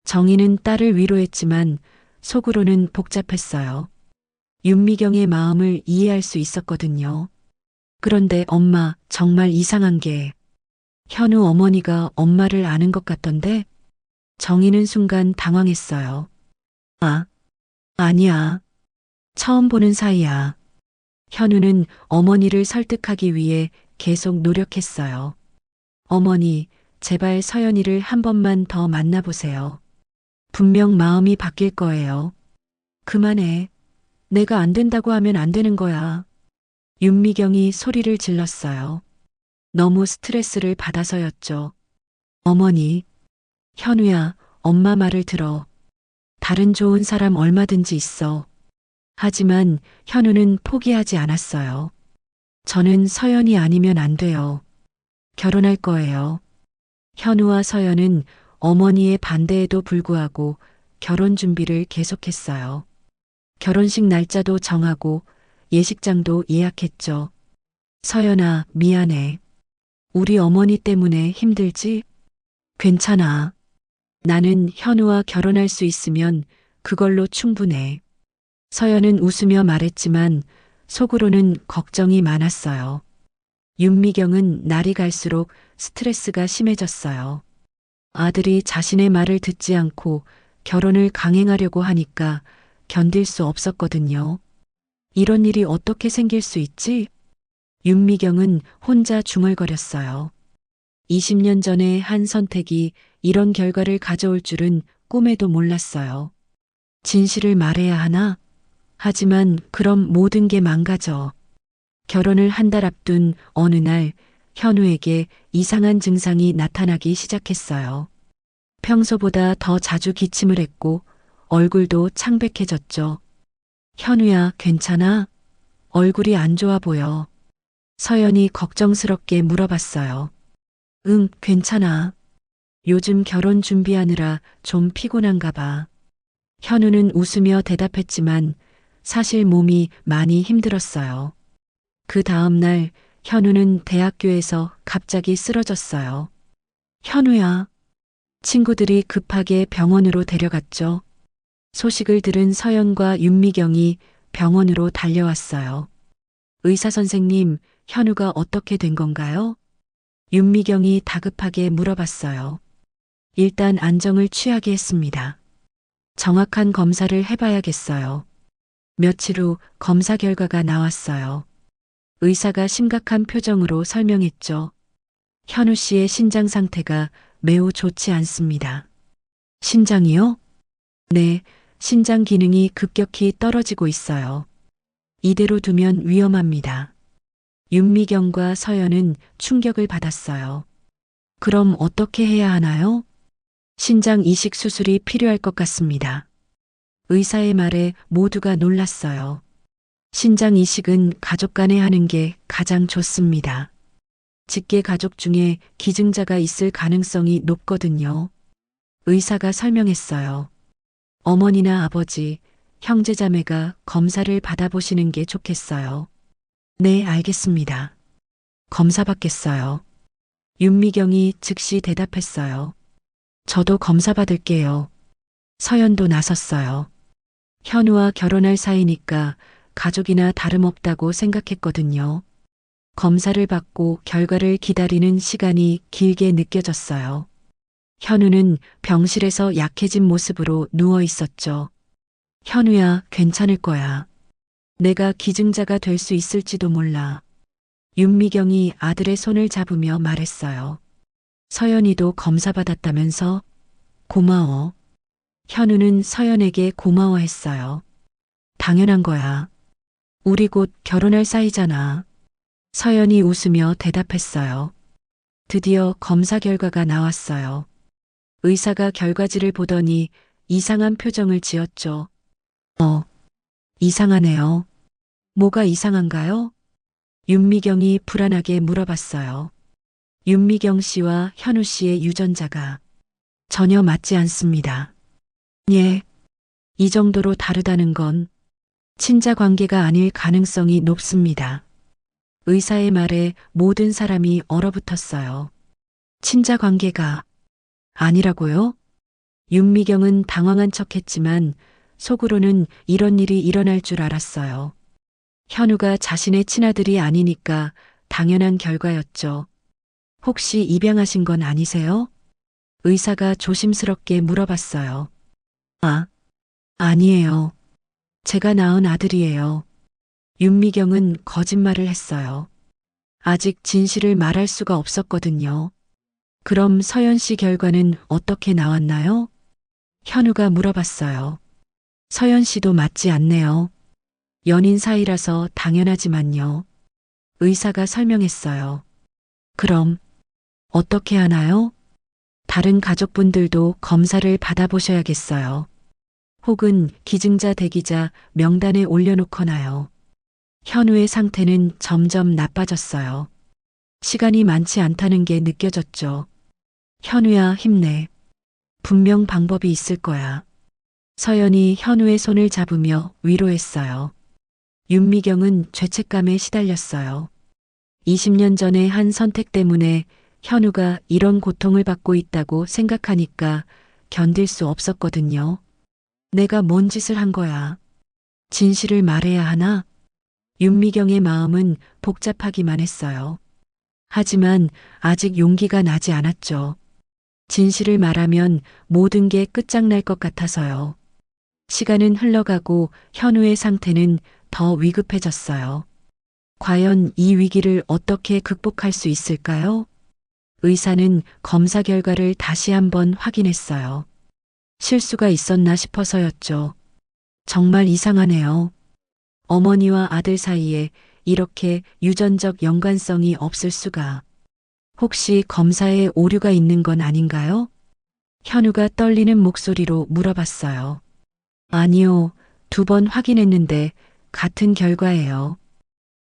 정희는 딸을 위로했지만 속으로는 복잡했어요. 윤미경의 마음을 이해할 수 있었거든요. 그런데 엄마, 정말 이상한 게 현우 어머니가 엄마를 아는 것 같던데 정희는 순간 당황했어요. 아, 아니야. 처음 보는 사이야. 현우는 어머니를 설득하기 위해 계속 노력했어요. 어머니, 제발 서연이를 한 번만 더 만나보세요. 분명 마음이 바뀔 거예요. 그만해. 내가 안 된다고 하면 안 되는 거야. 윤미경이 소리를 질렀어요. 너무 스트레스를 받아서였죠. 어머니, 현우야, 엄마 말을 들어. 다른 좋은 사람 얼마든지 있어. 하지만 현우는 포기하지 않았어요. 저는 서연이 아니면 안 돼요. 결혼할 거예요. 현우와 서연은 어머니의 반대에도 불구하고 결혼 준비를 계속했어요. 결혼식 날짜도 정하고 예식장도 예약했죠. 서연아, 미안해. 우리 어머니 때문에 힘들지? 괜찮아. 나는 현우와 결혼할 수 있으면 그걸로 충분해. 서연은 웃으며 말했지만 속으로는 걱정이 많았어요. 윤미경은 날이 갈수록 스트레스가 심해졌어요. 아들이 자신의 말을 듣지 않고 결혼을 강행하려고 하니까 견딜 수 없었거든요. 이런 일이 어떻게 생길 수 있지? 윤미경은 혼자 중얼거렸어요. 20년 전에 한 선택이 이런 결과를 가져올 줄은 꿈에도 몰랐어요. 진실을 말해야 하나? 하지만 그럼 모든 게 망가져. 결혼을 한 달 앞둔 어느 날 현우에게 이상한 증상이 나타나기 시작했어요. 평소보다 더 자주 기침을 했고 얼굴도 창백해졌죠. 현우야, 괜찮아? 얼굴이 안 좋아 보여. 서연이 걱정스럽게 물어봤어요. 응, 괜찮아. 요즘 결혼 준비하느라 좀 피곤한가 봐. 현우는 웃으며 대답했지만 사실 몸이 많이 힘들었어요. 그 다음 날 현우는 대학교에서 갑자기 쓰러졌어요. 현우야. 친구들이 급하게 병원으로 데려갔죠. 소식을 들은 서연과 윤미경이 병원으로 달려왔어요. 의사 선생님, 현우가 어떻게 된 건가요? 윤미경이 다급하게 물어봤어요. 일단 안정을 취하게 했습니다. 정확한 검사를 해봐야겠어요. 며칠 후 검사 결과가 나왔어요. 의사가 심각한 표정으로 설명했죠. 현우 씨의 신장 상태가 매우 좋지 않습니다. 신장이요? 네, 신장 기능이 급격히 떨어지고 있어요. 이대로 두면 위험합니다. 윤미경과 서연은 충격을 받았어요. 그럼 어떻게 해야 하나요? 신장 이식 수술이 필요할 것 같습니다. 의사의 말에 모두가 놀랐어요. 신장 이식은 가족 간에 하는 게 가장 좋습니다. 직계 가족 중에 기증자가 있을 가능성이 높거든요. 의사가 설명했어요. 어머니나 아버지, 형제자매가 검사를 받아보시는 게 좋겠어요. 네, 알겠습니다. 검사 받겠어요. 윤미경이 즉시 대답했어요. 저도 검사 받을게요. 서연도 나섰어요. 현우와 결혼할 사이니까 가족이나 다름없다고 생각했거든요. 검사를 받고 결과를 기다리는 시간이 길게 느껴졌어요. 현우는 병실에서 약해진 모습으로 누워 있었죠. 현우야, 괜찮을 거야. 내가 기증자가 될 수 있을지도 몰라. 윤미경이 아들의 손을 잡으며 말했어요. 서연이도 검사 받았다면서? 고마워. 현우는 서연에게 고마워했어요. 당연한 거야. 우리 곧 결혼할 사이잖아. 서연이 웃으며 대답했어요. 드디어 검사 결과가 나왔어요. 의사가 결과지를 보더니 이상한 표정을 지었죠. 이상하네요. 뭐가 이상한가요? 윤미경이 불안하게 물어봤어요. 윤미경 씨와 현우 씨의 유전자가 전혀 맞지 않습니다. 예, 이 정도로 다르다는 건 친자 관계가 아닐 가능성이 높습니다. 의사의 말에 모든 사람이 얼어붙었어요. 친자 관계가 아니라고요? 윤미경은 당황한 척했지만 속으로는 이런 일이 일어날 줄 알았어요. 현우가 자신의 친아들이 아니니까 당연한 결과였죠. 혹시 입양하신 건 아니세요? 의사가 조심스럽게 물어봤어요. 아, 아니에요. 제가 낳은 아들이에요. 윤미경은 거짓말을 했어요. 아직 진실을 말할 수가 없었거든요. 그럼 서연 씨 결과는 어떻게 나왔나요? 현우가 물어봤어요. 서연 씨도 맞지 않네요. 연인 사이라서 당연하지만요. 의사가 설명했어요. 그럼 어떻게 하나요? 다른 가족분들도 검사를 받아보셔야겠어요. 혹은 기증자 대기자 명단에 올려놓거나요. 현우의 상태는 점점 나빠졌어요. 시간이 많지 않다는 게 느껴졌죠. 현우야, 힘내. 분명 방법이 있을 거야. 서연이 현우의 손을 잡으며 위로했어요. 윤미경은 죄책감에 시달렸어요. 20년 전에 한 선택 때문에 현우가 이런 고통을 받고 있다고 생각하니까 견딜 수 없었거든요. 내가 뭔 짓을 한 거야. 진실을 말해야 하나? 윤미경의 마음은 복잡하기만 했어요. 하지만 아직 용기가 나지 않았죠. 진실을 말하면 모든 게 끝장날 것 같아서요. 시간은 흘러가고 현우의 상태는 더 위급해졌어요. 과연 이 위기를 어떻게 극복할 수 있을까요? 의사는 검사 결과를 다시 한번 확인했어요. 실수가 있었나 싶어서였죠. 정말 이상하네요. 어머니와 아들 사이에 이렇게 유전적 연관성이 없을 수가. 혹시 검사에 오류가 있는 건 아닌가요? 현우가 떨리는 목소리로 물어봤어요. 아니요, 2번 확인했는데 같은 결과예요.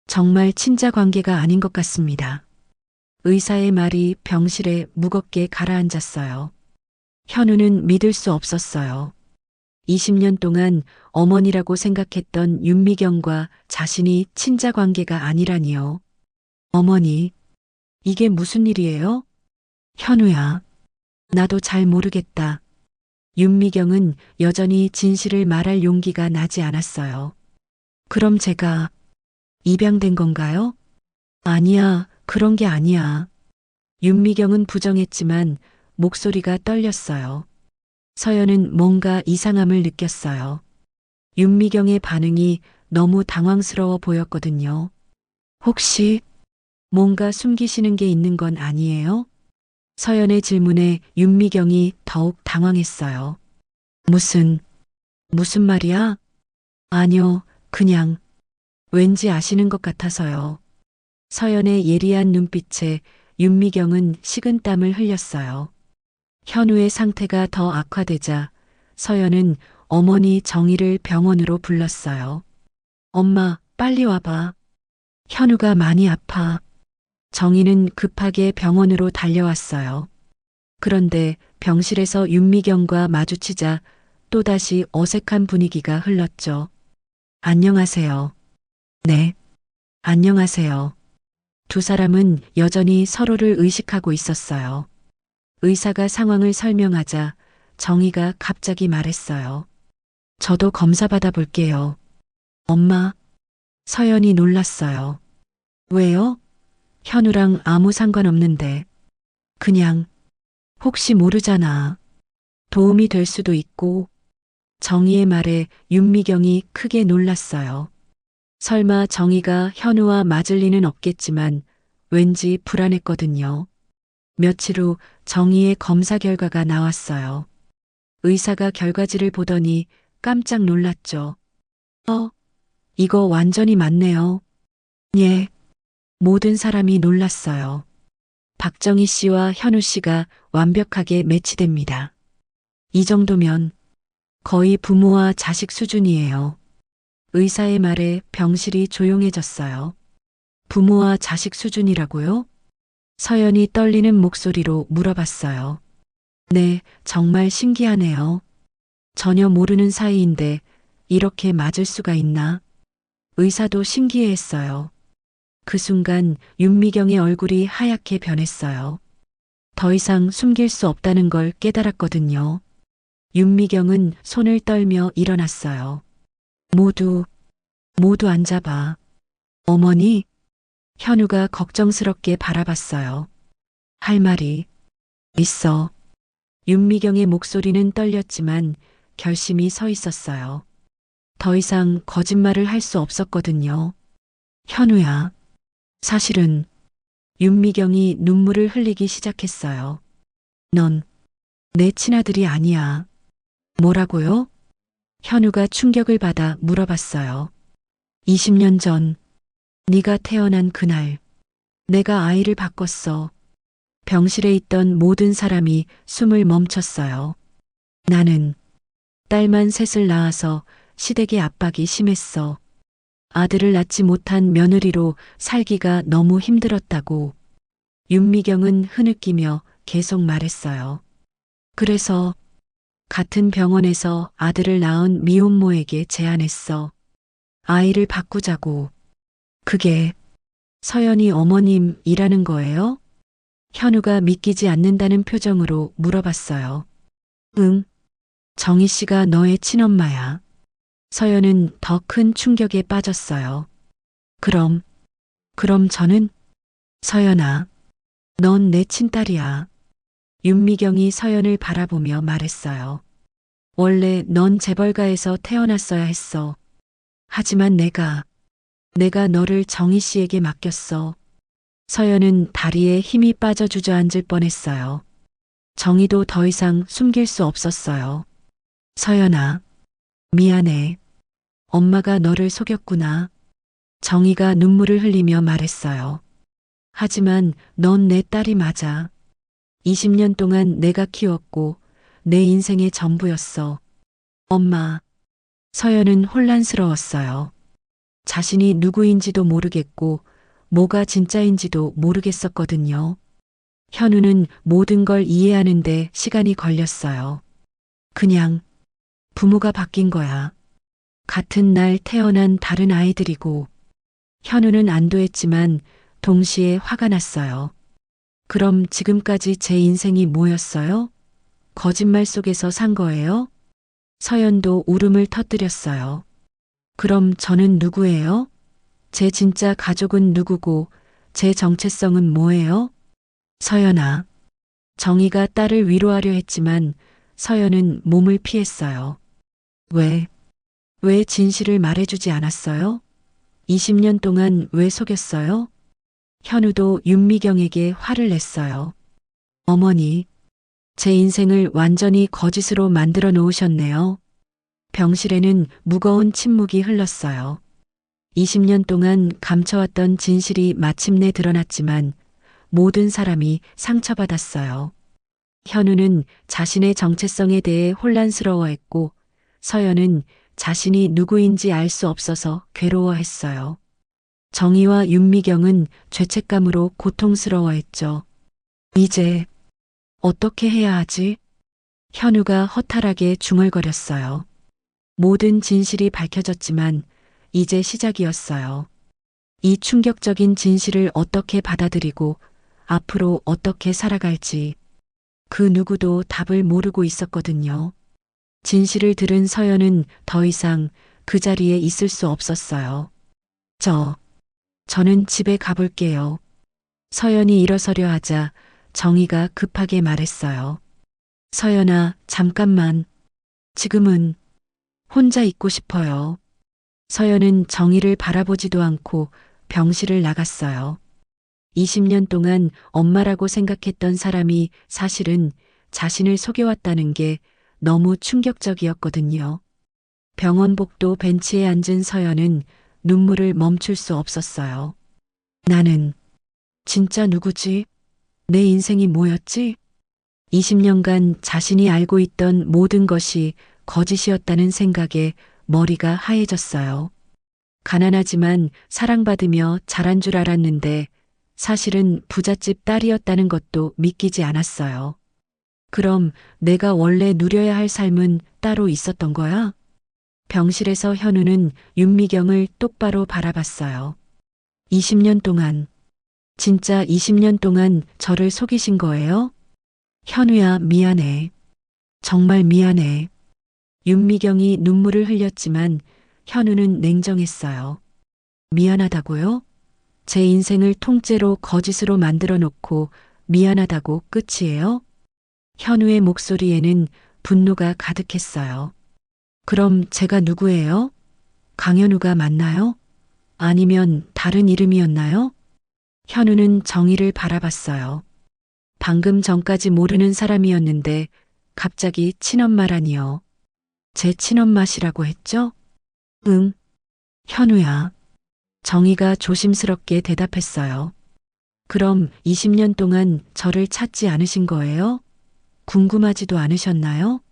정말 친자 관계가 아닌 것 같습니다. 의사의 말이 병실에 무겁게 가라앉았어요. 현우는 믿을 수 없었어요. 20년 동안 어머니라고 생각했던 윤미경과 자신이 친자 관계가 아니라니요. 어머니, 이게 무슨 일이에요? 현우야, 나도 잘 모르겠다. 윤미경은 여전히 진실을 말할 용기가 나지 않았어요. 그럼 제가 입양된 건가요? 아니야, 그런 게 아니야. 윤미경은 부정했지만 목소리가 떨렸어요. 서연은 뭔가 이상함을 느꼈어요. 윤미경의 반응이 너무 당황스러워 보였거든요. 혹시 뭔가 숨기시는 게 있는 건 아니에요? 서연의 질문에 윤미경이 더욱 당황했어요. 무슨 말이야? 아니요, 그냥 왠지 아시는 것 같아서요. 서연의 예리한 눈빛에 윤미경은 식은땀을 흘렸어요. 현우의 상태가 더 악화되자 서연은 어머니 정희를 병원으로 불렀어요. 엄마, 빨리 와봐. 현우가 많이 아파. 정희는 급하게 병원으로 달려왔어요. 그런데 병실에서 윤미경과 마주치자 또다시 어색한 분위기가 흘렀죠. 안녕하세요. 네, 안녕하세요. 2사람은 여전히 서로를 의식하고 있었어요. 의사가 상황을 설명하자 정희가 갑자기 말했어요. 저도 검사 받아볼게요. 엄마, 서연이 놀랐어요. 왜요? 현우랑 아무 상관없는데. 그냥, 혹시 모르잖아. 도움이 될 수도 있고. 정희의 말에 윤미경이 크게 놀랐어요. 설마 정희가 현우와 맞을 리는 없겠지만 왠지 불안했거든요. 며칠 후 정희의 검사 결과가 나왔어요. 의사가 결과지를 보더니 깜짝 놀랐죠. 이거 완전히 맞네요. 예, 모든 사람이 놀랐어요. 박정희 씨와 현우 씨가 완벽하게 매치됩니다. 이 정도면 거의 부모와 자식 수준이에요. 의사의 말에 병실이 조용해졌어요. 부모와 자식 수준이라고요? 서연이 떨리는 목소리로 물어봤어요. 네, 정말 신기하네요. 전혀 모르는 사이인데 이렇게 맞을 수가 있나? 의사도 신기해했어요. 그 순간 윤미경의 얼굴이 하얗게 변했어요. 더 이상 숨길 수 없다는 걸 깨달았거든요. 윤미경은 손을 떨며 일어났어요. 모두 앉아봐. 어머니? 현우가 걱정스럽게 바라봤어요. 할 말이 있어. 윤미경의 목소리는 떨렸지만 결심이 서 있었어요. 더 이상 거짓말을 할 수 없었거든요. 현우야. 사실은 윤미경이 눈물을 흘리기 시작했어요. 넌 내 친아들이 아니야. 뭐라고요? 현우가 충격을 받아 물어봤어요. 20년 전 네가 태어난 그날 내가 아이를 바꿨어. 병실에 있던 모든 사람이 숨을 멈췄어요. 나는 딸만 셋을 낳아서 시댁의 압박이 심했어. 아들을 낳지 못한 며느리로 살기가 너무 힘들었다고. 윤미경은 흐느끼며 계속 말했어요. 그래서 같은 병원에서 아들을 낳은 미혼모에게 제안했어. 아이를 바꾸자고. 그게 서연이 어머님이라는 거예요? 현우가 믿기지 않는다는 표정으로 물어봤어요. 응, 정희 씨가 너의 친엄마야. 서연은 더 큰 충격에 빠졌어요. 그럼 저는? 서연아, 넌 내 친딸이야. 윤미경이 서연을 바라보며 말했어요. 원래 넌 재벌가에서 태어났어야 했어. 하지만 내가 너를 정희 씨에게 맡겼어. 서연은 다리에 힘이 빠져 주저앉을 뻔했어요. 정희도 더 이상 숨길 수 없었어요. 서연아, 미안해. 엄마가 너를 속였구나. 정희가 눈물을 흘리며 말했어요. 하지만 넌 내 딸이 맞아. 20년 동안 내가 키웠고 내 인생의 전부였어. 엄마. 서연은 혼란스러웠어요. 자신이 누구인지도 모르겠고 뭐가 진짜인지도 모르겠었거든요. 현우는 모든 걸 이해하는데 시간이 걸렸어요. 그냥 부모가 바뀐 거야. 같은 날 태어난 다른 아이들이고. 현우는 안도했지만 동시에 화가 났어요. 그럼 지금까지 제 인생이 뭐였어요? 거짓말 속에서 산 거예요? 서연도 울음을 터뜨렸어요. 그럼 저는 누구예요? 제 진짜 가족은 누구고 제 정체성은 뭐예요? 서연아. 정희가 딸을 위로하려 했지만 서연은 몸을 피했어요. 왜 진실을 말해주지 않았어요? 20년 동안 왜 속였어요? 현우도 윤미경에게 화를 냈어요. 어머니, 제 인생을 완전히 거짓으로 만들어 놓으셨네요. 병실에는 무거운 침묵이 흘렀어요. 20년 동안 감춰왔던 진실이 마침내 드러났지만 모든 사람이 상처받았어요. 현우는 자신의 정체성에 대해 혼란스러워했고 서연은 자신이 누구인지 알 수 없어서 괴로워했어요. 정희와 윤미경은 죄책감으로 고통스러워했죠. 이제 어떻게 해야 하지? 현우가 허탈하게 중얼거렸어요. 모든 진실이 밝혀졌지만 이제 시작이었어요. 이 충격적인 진실을 어떻게 받아들이고 앞으로 어떻게 살아갈지 그 누구도 답을 모르고 있었거든요. 진실을 들은 서연은 더 이상 그 자리에 있을 수 없었어요. 저는 집에 가볼게요. 서연이 일어서려 하자 정희가 급하게 말했어요. 서연아, 잠깐만. 지금은 혼자 있고 싶어요. 서연은 정희를 바라보지도 않고 병실을 나갔어요. 20년 동안 엄마라고 생각했던 사람이 사실은 자신을 속여왔다는 게 너무 충격적이었거든요. 병원 복도 벤치에 앉은 서연은 눈물을 멈출 수 없었어요. 나는 진짜 누구지? 내 인생이 뭐였지? 20년간 자신이 알고 있던 모든 것이 거짓이었다는 생각에 머리가 하얘졌어요. 가난하지만 사랑받으며 자란 줄 알았는데 사실은 부잣집 딸이었다는 것도 믿기지 않았어요. 그럼 내가 원래 누려야 할 삶은 따로 있었던 거야? 병실에서 현우는 윤미경을 똑바로 바라봤어요. 20년 동안, 진짜 20년 동안 저를 속이신 거예요? 현우야, 미안해. 정말 미안해. 윤미경이 눈물을 흘렸지만 현우는 냉정했어요. 미안하다고요? 제 인생을 통째로 거짓으로 만들어 놓고 미안하다고 끝이에요? 현우의 목소리에는 분노가 가득했어요. 그럼 제가 누구예요? 강현우가 맞나요? 아니면 다른 이름이었나요? 현우는 정의를 바라봤어요. 방금 전까지 모르는 사람이었는데 갑자기 친엄마라니요. 제 친엄마시라고 했죠? 응. 현우야. 정의가 조심스럽게 대답했어요. 그럼 20년 동안 저를 찾지 않으신 거예요? 궁금하지도 않으셨나요?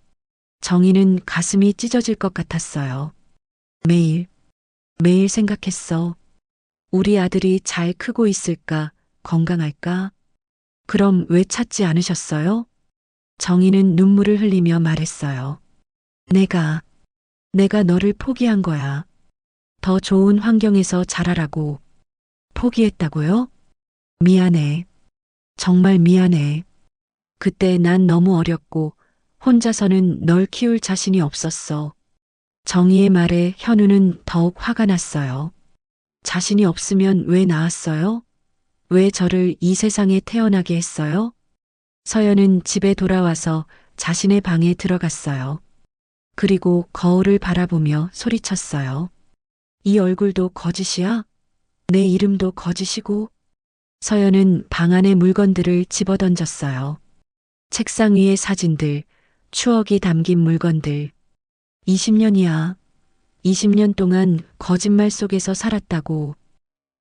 정의는 가슴이 찢어질 것 같았어요. 매일, 매일 생각했어. 우리 아들이 잘 크고 있을까, 건강할까? 그럼 왜 찾지 않으셨어요? 정의는 눈물을 흘리며 말했어요. 내가 너를 포기한 거야. 더 좋은 환경에서 자라라고. 포기했다고요? 미안해. 정말 미안해. 그때 난 너무 어렸고 혼자서는 널 키울 자신이 없었어. 정의의 말에 현우는 더욱 화가 났어요. 자신이 없으면 왜 낳았어요? 왜 저를 이 세상에 태어나게 했어요? 서연은 집에 돌아와서 자신의 방에 들어갔어요. 그리고 거울을 바라보며 소리쳤어요. 이 얼굴도 거짓이야? 내 이름도 거짓이고? 서연은 방 안의 물건들을 집어던졌어요. 책상 위의 사진들, 추억이 담긴 물건들. 20년이야. 20년 동안 거짓말 속에서 살았다고.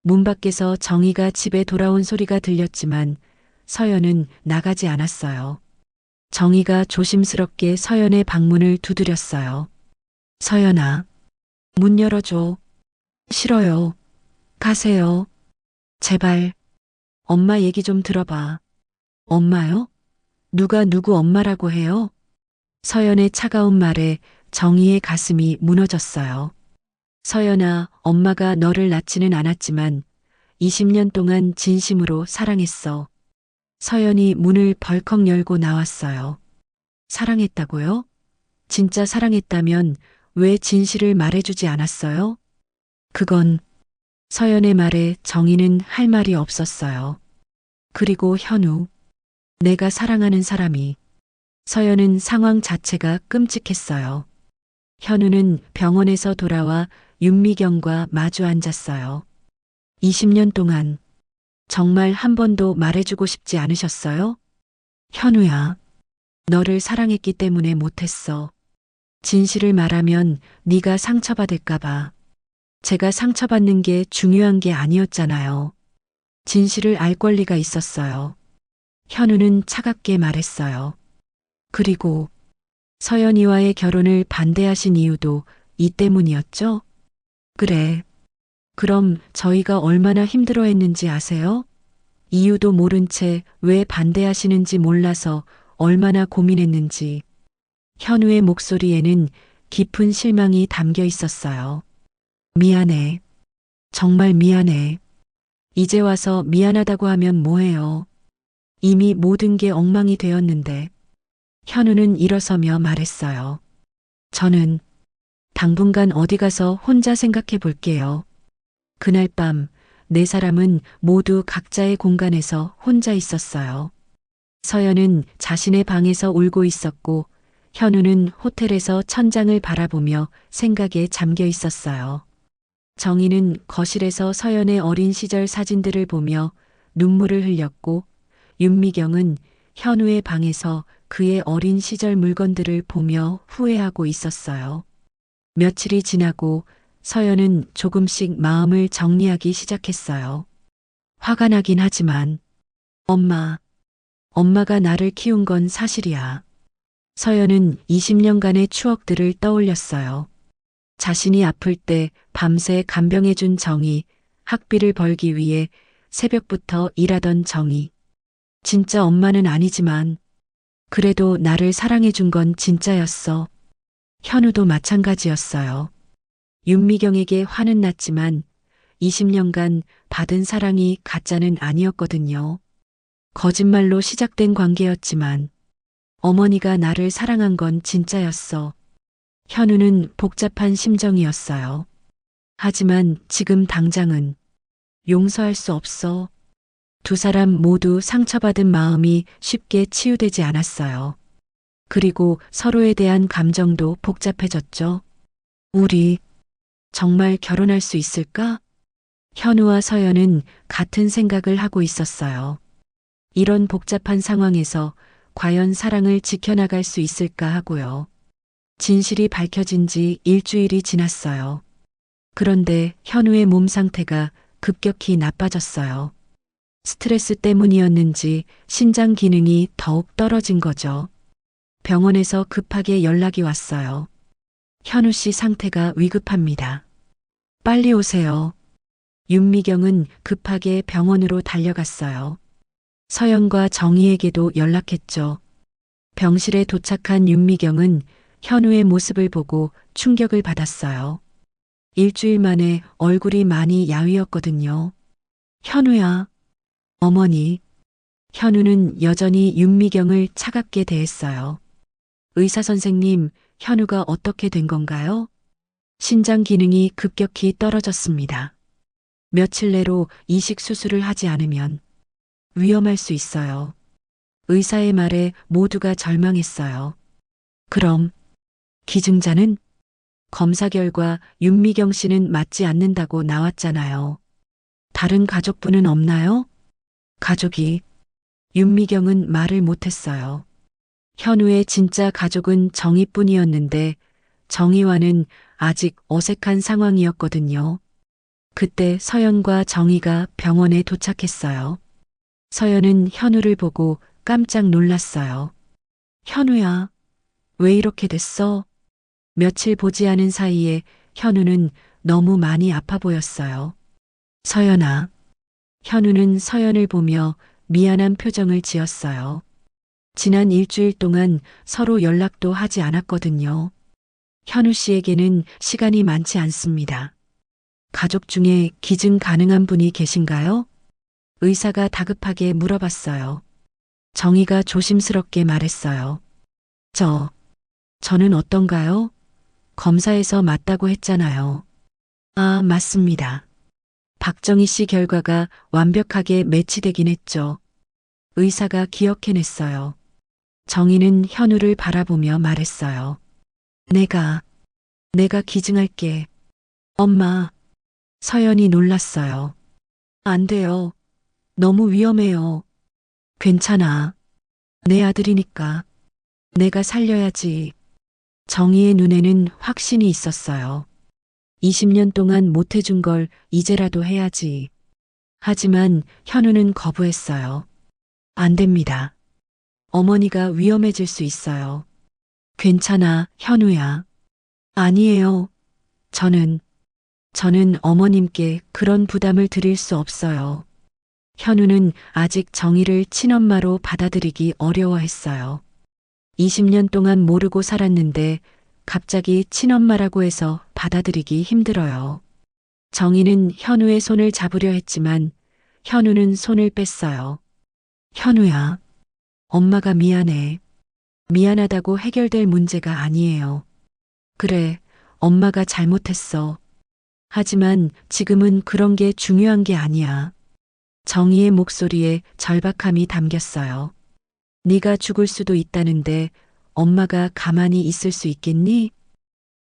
문 밖에서 정희가 집에 돌아온 소리가 들렸지만 서연은 나가지 않았어요. 정희가 조심스럽게 서연의 방문을 두드렸어요. 서연아, 문 열어줘. 싫어요. 가세요. 제발. 엄마 얘기 좀 들어봐. 엄마요? 누가 누구 엄마라고 해요? 서연의 차가운 말에 정희의 가슴이 무너졌어요. 서연아, 엄마가 너를 낳지는 않았지만 20년 동안 진심으로 사랑했어. 서연이 문을 벌컥 열고 나왔어요. 사랑했다고요? 진짜 사랑했다면 왜 진실을 말해주지 않았어요? 그건 서연의 말에 정희는 할 말이 없었어요. 그리고 현우, 내가 사랑하는 사람이. 서연은 상황 자체가 끔찍했어요. 현우는 병원에서 돌아와 윤미경과 마주 앉았어요. 20년 동안 정말 한 번도 말해주고 싶지 않으셨어요? 현우야, 너를 사랑했기 때문에 못했어. 진실을 말하면 네가 상처받을까 봐. 제가 상처받는 게 중요한 게 아니었잖아요. 진실을 알 권리가 있었어요. 현우는 차갑게 말했어요. 그리고 서연이와의 결혼을 반대하신 이유도 이 때문이었죠? 그래. 그럼 저희가 얼마나 힘들어했는지 아세요? 이유도 모른 채 왜 반대하시는지 몰라서 얼마나 고민했는지. 현우의 목소리에는 깊은 실망이 담겨 있었어요. 미안해. 정말 미안해. 이제 와서 미안하다고 하면 뭐해요. 이미 모든 게 엉망이 되었는데. 현우는 일어서며 말했어요. 저는 당분간 어디 가서 혼자 생각해 볼게요. 그날 밤 네 사람은 모두 각자의 공간에서 혼자 있었어요. 서연은 자신의 방에서 울고 있었고 현우는 호텔에서 천장을 바라보며 생각에 잠겨 있었어요. 정희는 거실에서 서연의 어린 시절 사진들을 보며 눈물을 흘렸고 윤미경은 현우의 방에서 그의 어린 시절 물건들을 보며 후회하고 있었어요. 며칠이 지나고 서연은 조금씩 마음을 정리하기 시작했어요. 화가 나긴 하지만 엄마가 나를 키운 건 사실이야. 서연은 20년간의 추억들을 떠올렸어요. 자신이 아플 때 밤새 간병해준 정이, 학비를 벌기 위해 새벽부터 일하던 정이. 진짜 엄마는 아니지만 그래도 나를 사랑해준 건 진짜였어. 현우도 마찬가지였어요. 윤미경에게 화는 났지만 20년간 받은 사랑이 가짜는 아니었거든요. 거짓말로 시작된 관계였지만 어머니가 나를 사랑한 건 진짜였어. 현우는 복잡한 심정이었어요. 하지만 지금 당장은 용서할 수 없어. 두 사람 모두 상처받은 마음이 쉽게 치유되지 않았어요. 그리고 서로에 대한 감정도 복잡해졌죠. 우리 정말 결혼할 수 있을까? 현우와 서연은 같은 생각을 하고 있었어요. 이런 복잡한 상황에서 과연 사랑을 지켜나갈 수 있을까 하고요. 진실이 밝혀진 지 일주일이 지났어요. 그런데 현우의 몸 상태가 급격히 나빠졌어요. 스트레스 때문이었는지 신장 기능이 더욱 떨어진 거죠. 병원에서 급하게 연락이 왔어요. 현우 씨 상태가 위급합니다. 빨리 오세요. 윤미경은 급하게 병원으로 달려갔어요. 서연과 정희에게도 연락했죠. 병실에 도착한 윤미경은 현우의 모습을 보고 충격을 받았어요. 일주일 만에 얼굴이 많이 야위었거든요. 현우야. 어머니. 현우는 여전히 윤미경을 차갑게 대했어요. 의사 선생님, 현우가 어떻게 된 건가요? 신장 기능이 급격히 떨어졌습니다. 며칠 내로 이식 수술을 하지 않으면 위험할 수 있어요. 의사의 말에 모두가 절망했어요. 그럼 기증자는? 검사 결과 윤미경 씨는 맞지 않는다고 나왔잖아요. 다른 가족분은 없나요? 가족이 윤미경은 말을 못했어요. 현우의 진짜 가족은 정희뿐이었는데 정희와는 아직 어색한 상황이었거든요. 그때 서연과 정희가 병원에 도착했어요. 서연은 현우를 보고 깜짝 놀랐어요. 현우야, 왜 이렇게 됐어? 며칠 보지 않은 사이에 현우는 너무 많이 아파 보였어요. 서연아. 현우는 서연을 보며 미안한 표정을 지었어요. 지난 일주일 동안 서로 연락도 하지 않았거든요. 현우 씨에게는 시간이 많지 않습니다. 가족 중에 기증 가능한 분이 계신가요? 의사가 다급하게 물어봤어요. 정희가 조심스럽게 말했어요. 저는 어떤가요? 검사에서 맞다고 했잖아요. 아, 맞습니다. 박정희 씨 결과가 완벽하게 매치되긴 했죠. 의사가 기억해냈어요. 정희는 현우를 바라보며 말했어요. 내가 기증할게. 엄마. 서연이 놀랐어요. 안 돼요. 너무 위험해요. 괜찮아. 내 아들이니까. 내가 살려야지. 정희의 눈에는 확신이 있었어요. 20년 동안 못해준 걸 이제라도 해야지. 하지만 현우는 거부했어요. 안 됩니다. 어머니가 위험해질 수 있어요. 괜찮아, 현우야. 아니에요. 저는 어머님께 그런 부담을 드릴 수 없어요. 현우는 아직 정희를 친엄마로 받아들이기 어려워했어요. 20년 동안 모르고 살았는데 갑자기 친엄마라고 해서 받아들이기 힘들어요. 정희는 현우의 손을 잡으려 했지만 현우는 손을 뺐어요. 현우야, 엄마가 미안해. 미안하다고 해결될 문제가 아니에요. 그래, 엄마가 잘못했어. 하지만 지금은 그런 게 중요한 게 아니야. 정희의 목소리에 절박함이 담겼어요. 네가 죽을 수도 있다는데 엄마가 가만히 있을 수 있겠니?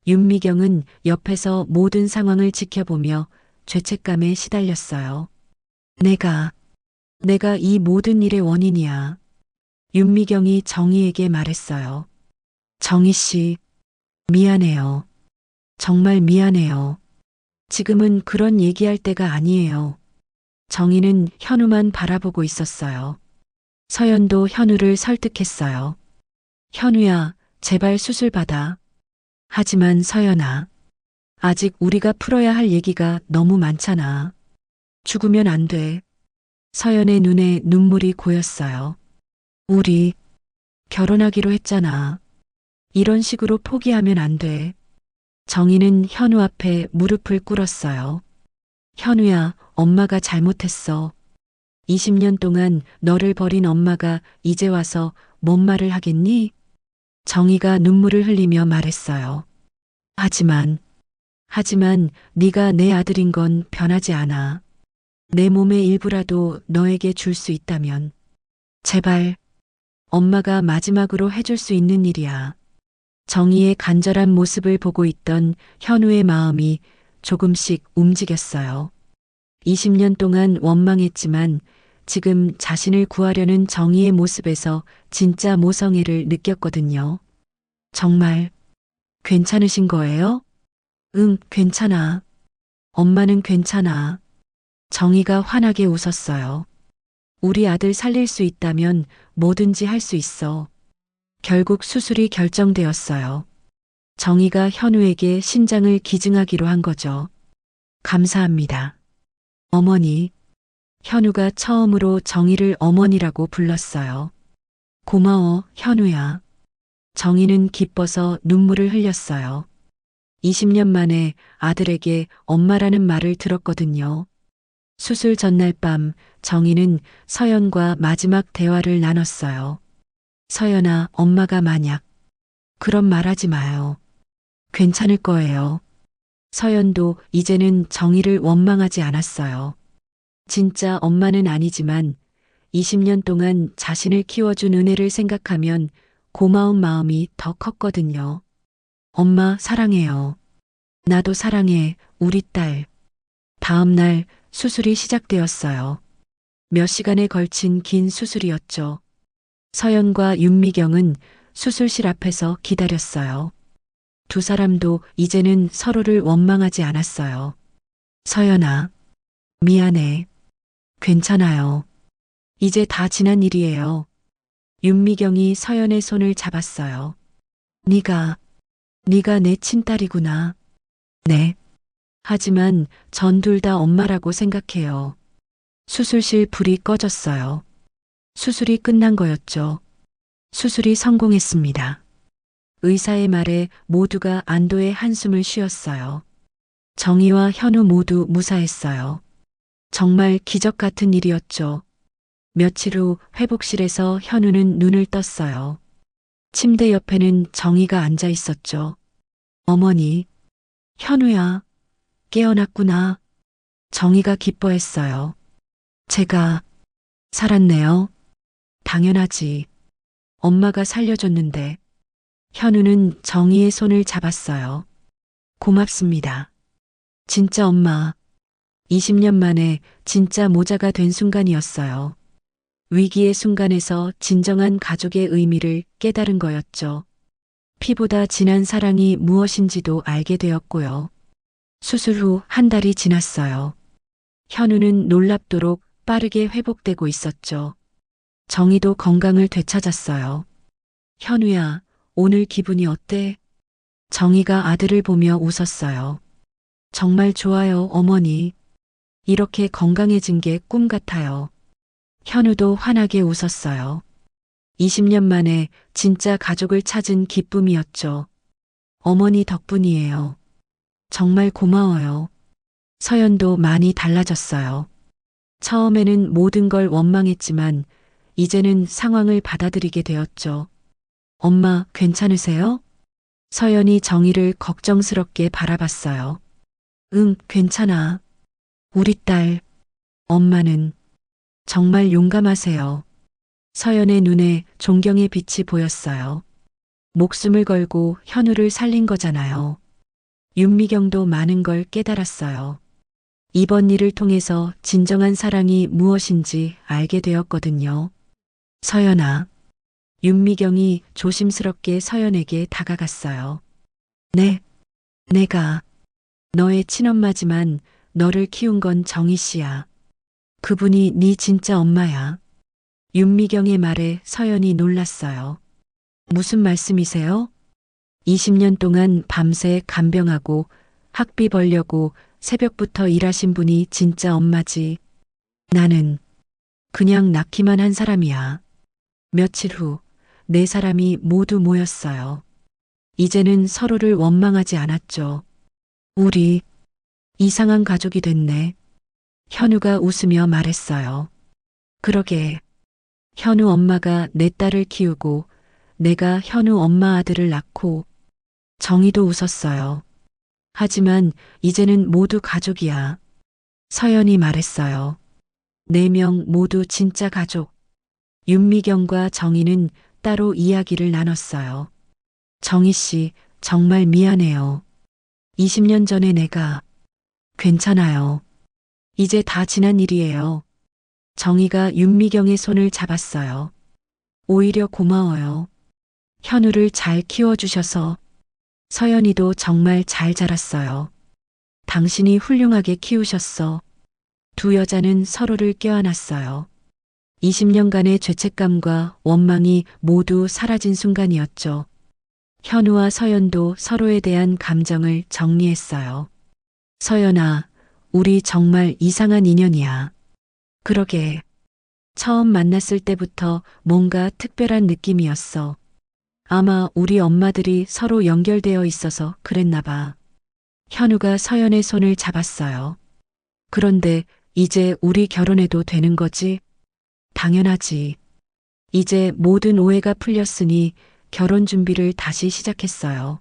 윤미경은 옆에서 모든 상황을 지켜보며 죄책감에 시달렸어요. 내가 이 모든 일의 원인이야. 윤미경이 정희에게 말했어요. 정희 씨, 미안해요. 정말 미안해요. 지금은 그런 얘기할 때가 아니에요. 정희는 현우만 바라보고 있었어요. 서연도 현우를 설득했어요. 현우야, 제발 수술 받아. 하지만 서연아, 아직 우리가 풀어야 할 얘기가 너무 많잖아. 죽으면 안 돼. 서연의 눈에 눈물이 고였어요. 우리 결혼하기로 했잖아. 이런 식으로 포기하면 안 돼. 정희는 현우 앞에 무릎을 꿇었어요. 현우야, 엄마가 잘못했어. 20년 동안 너를 버린 엄마가 이제 와서 뭔 말을 하겠니? 정희가 눈물을 흘리며 말했어요. 하지만 네가 내 아들인 건 변하지 않아. 내 몸의 일부라도 너에게 줄 수 있다면 제발 엄마가 마지막으로 해줄 수 있는 일이야. 정희의 간절한 모습을 보고 있던 현우의 마음이 조금씩 움직였어요. 20년 동안 원망했지만 지금 자신을 구하려는 정희의 모습에서 진짜 모성애를 느꼈거든요. 정말 괜찮으신 거예요? 응, 괜찮아. 엄마는 괜찮아. 정희가 환하게 웃었어요. 우리 아들 살릴 수 있다면 뭐든지 할 수 있어. 결국 수술이 결정되었어요. 정희가 현우에게 신장을 기증하기로 한 거죠. 감사합니다. 어머니. 현우가 처음으로 정희를 어머니라고 불렀어요. 고마워, 현우야. 정희는 기뻐서 눈물을 흘렸어요. 20년 만에 아들에게 엄마라는 말을 들었거든요. 수술 전날 밤 정희는 서연과 마지막 대화를 나눴어요. 서연아, 엄마가 만약 그런 말 하지 마요. 괜찮을 거예요. 서연도 이제는 정희를 원망하지 않았어요. 진짜 엄마는 아니지만 20년 동안 자신을 키워준 은혜를 생각하면 고마운 마음이 더 컸거든요. 엄마 사랑해요. 나도 사랑해, 우리 딸. 다음 날 수술이 시작되었어요. 몇 시간에 걸친 긴 수술이었죠. 서연과 윤미경은 수술실 앞에서 기다렸어요. 두 사람도 이제는 서로를 원망하지 않았어요. 서연아, 미안해. 괜찮아요. 이제 다 지난 일이에요. 윤미경이 서연의 손을 잡았어요. 네가 내 친딸이구나. 네. 하지만 전 둘 다 엄마라고 생각해요. 수술실 불이 꺼졌어요. 수술이 끝난 거였죠. 수술이 성공했습니다. 의사의 말에 모두가 안도의 한숨을 쉬었어요. 정희와 현우 모두 무사했어요. 정말 기적 같은 일이었죠. 며칠 후 회복실에서 현우는 눈을 떴어요. 침대 옆에는 정희가 앉아 있었죠. 어머니, 현우야, 깨어났구나. 정희가 기뻐했어요. 제가 살았네요. 당연하지. 엄마가 살려줬는데. 현우는 정희의 손을 잡았어요. 고맙습니다. 진짜 엄마. 20년 만에 진짜 모자가 된 순간이었어요. 위기의 순간에서 진정한 가족의 의미를 깨달은 거였죠. 피보다 진한 사랑이 무엇인지도 알게 되었고요. 수술 후 한 달이 지났어요. 현우는 놀랍도록 빠르게 회복되고 있었죠. 정희도 건강을 되찾았어요. 현우야, 오늘 기분이 어때? 정희가 아들을 보며 웃었어요. 정말 좋아요, 어머니. 이렇게 건강해진 게 꿈 같아요. 현우도 환하게 웃었어요. 20년 만에 진짜 가족을 찾은 기쁨이었죠. 어머니 덕분이에요. 정말 고마워요. 서연도 많이 달라졌어요. 처음에는 모든 걸 원망했지만 이제는 상황을 받아들이게 되었죠. 엄마, 괜찮으세요? 서연이 정희를 걱정스럽게 바라봤어요. 응, 괜찮아. 우리 딸, 엄마는 정말 용감하세요. 서연의 눈에 존경의 빛이 보였어요. 목숨을 걸고 현우를 살린 거잖아요. 윤미경도 많은 걸 깨달았어요. 이번 일을 통해서 진정한 사랑이 무엇인지 알게 되었거든요. 서연아. 윤미경이 조심스럽게 서연에게 다가갔어요. 네, 내가 너의 친엄마지만 너를 키운 건 정희 씨야. 그분이 네 진짜 엄마야. 윤미경의 말에 서연이 놀랐어요. 무슨 말씀이세요? 20년 동안 밤새 간병하고 학비 벌려고 새벽부터 일하신 분이 진짜 엄마지. 나는 그냥 낳기만 한 사람이야. 며칠 후 네 사람이 모두 모였어요. 이제는 서로를 원망하지 않았죠. 우리 이상한 가족이 됐네. 현우가 웃으며 말했어요. 그러게. 현우 엄마가 내 딸을 키우고 내가 현우 엄마 아들을 낳고 정희도 웃었어요. 하지만 이제는 모두 가족이야. 서연이 말했어요. 4명 모두 진짜 가족. 윤미경과 정희는 따로 이야기를 나눴어요. 정희 씨, 정말 미안해요. 20년 전에 내가 괜찮아요. 이제 다 지난 일이에요. 정희가 윤미경의 손을 잡았어요. 오히려 고마워요. 현우를 잘 키워주셔서. 서연이도 정말 잘 자랐어요. 당신이 훌륭하게 키우셨어. 두 여자는 서로를 껴안았어요. 20년간의 죄책감과 원망이 모두 사라진 순간이었죠. 현우와 서연도 서로에 대한 감정을 정리했어요. 서연아, 우리 정말 이상한 인연이야. 그러게. 처음 만났을 때부터 뭔가 특별한 느낌이었어. 아마 우리 엄마들이 서로 연결되어 있어서 그랬나 봐. 현우가 서연의 손을 잡았어요. 그런데 이제 우리 결혼해도 되는 거지? 당연하지. 이제 모든 오해가 풀렸으니 결혼 준비를 다시 시작했어요.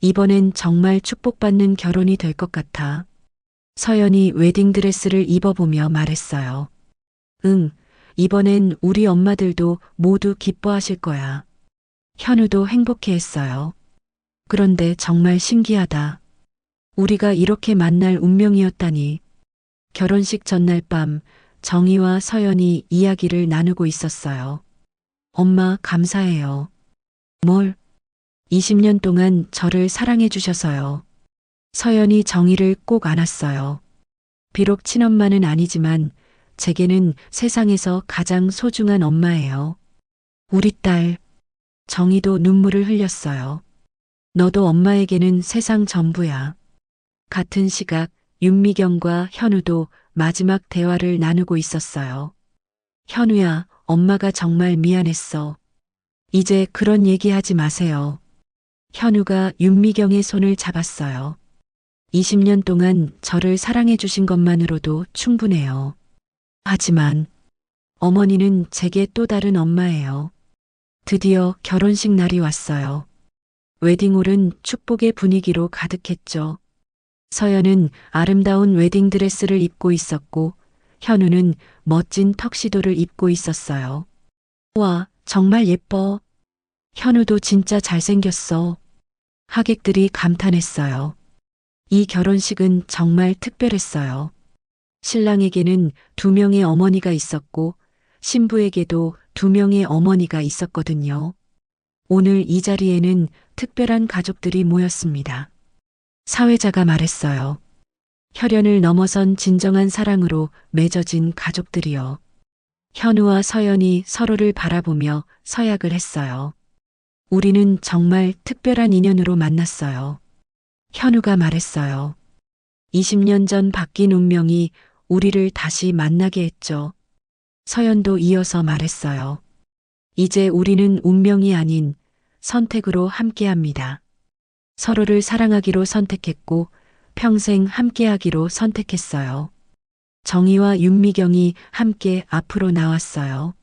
이번엔 정말 축복받는 결혼이 될 것 같아. 서연이 웨딩드레스를 입어보며 말했어요. 응, 이번엔 우리 엄마들도 모두 기뻐하실 거야. 현우도 행복해했어요. 그런데 정말 신기하다. 우리가 이렇게 만날 운명이었다니. 결혼식 전날 밤 정희와 서연이 이야기를 나누고 있었어요. 엄마 감사해요. 뭘? 20년 동안 저를 사랑해 주셔서요. 서연이 정희를 꼭 안았어요. 비록 친엄마는 아니지만 제게는 세상에서 가장 소중한 엄마예요. 우리 딸. 정희도 눈물을 흘렸어요. 너도 엄마에게는 세상 전부야. 같은 시각 윤미경과 현우도 마지막 대화를 나누고 있었어요. 현우야, 엄마가 정말 미안했어. 이제 그런 얘기하지 마세요. 현우가 윤미경의 손을 잡았어요. 20년 동안 저를 사랑해 주신 것만으로도 충분해요. 하지만 어머니는 제게 또 다른 엄마예요. 드디어 결혼식 날이 왔어요. 웨딩홀은 축복의 분위기로 가득했죠. 서연은 아름다운 웨딩드레스를 입고 있었고 현우는 멋진 턱시도를 입고 있었어요. 와, 정말 예뻐. 현우도 진짜 잘생겼어. 하객들이 감탄했어요. 이 결혼식은 정말 특별했어요. 신랑에게는 2명의 어머니가 있었고 신부에게도 2명의 어머니가 있었거든요. 오늘 이 자리에는 특별한 가족들이 모였습니다. 사회자가 말했어요. 혈연을 넘어선 진정한 사랑으로 맺어진 가족들이요. 현우와 서연이 서로를 바라보며 서약을 했어요. 우리는 정말 특별한 인연으로 만났어요. 현우가 말했어요. 20년 전 바뀐 운명이 우리를 다시 만나게 했죠. 서연도 이어서 말했어요. 이제 우리는 운명이 아닌 선택으로 함께합니다. 서로를 사랑하기로 선택했고 평생 함께하기로 선택했어요. 정희와 윤미경이 함께 앞으로 나왔어요.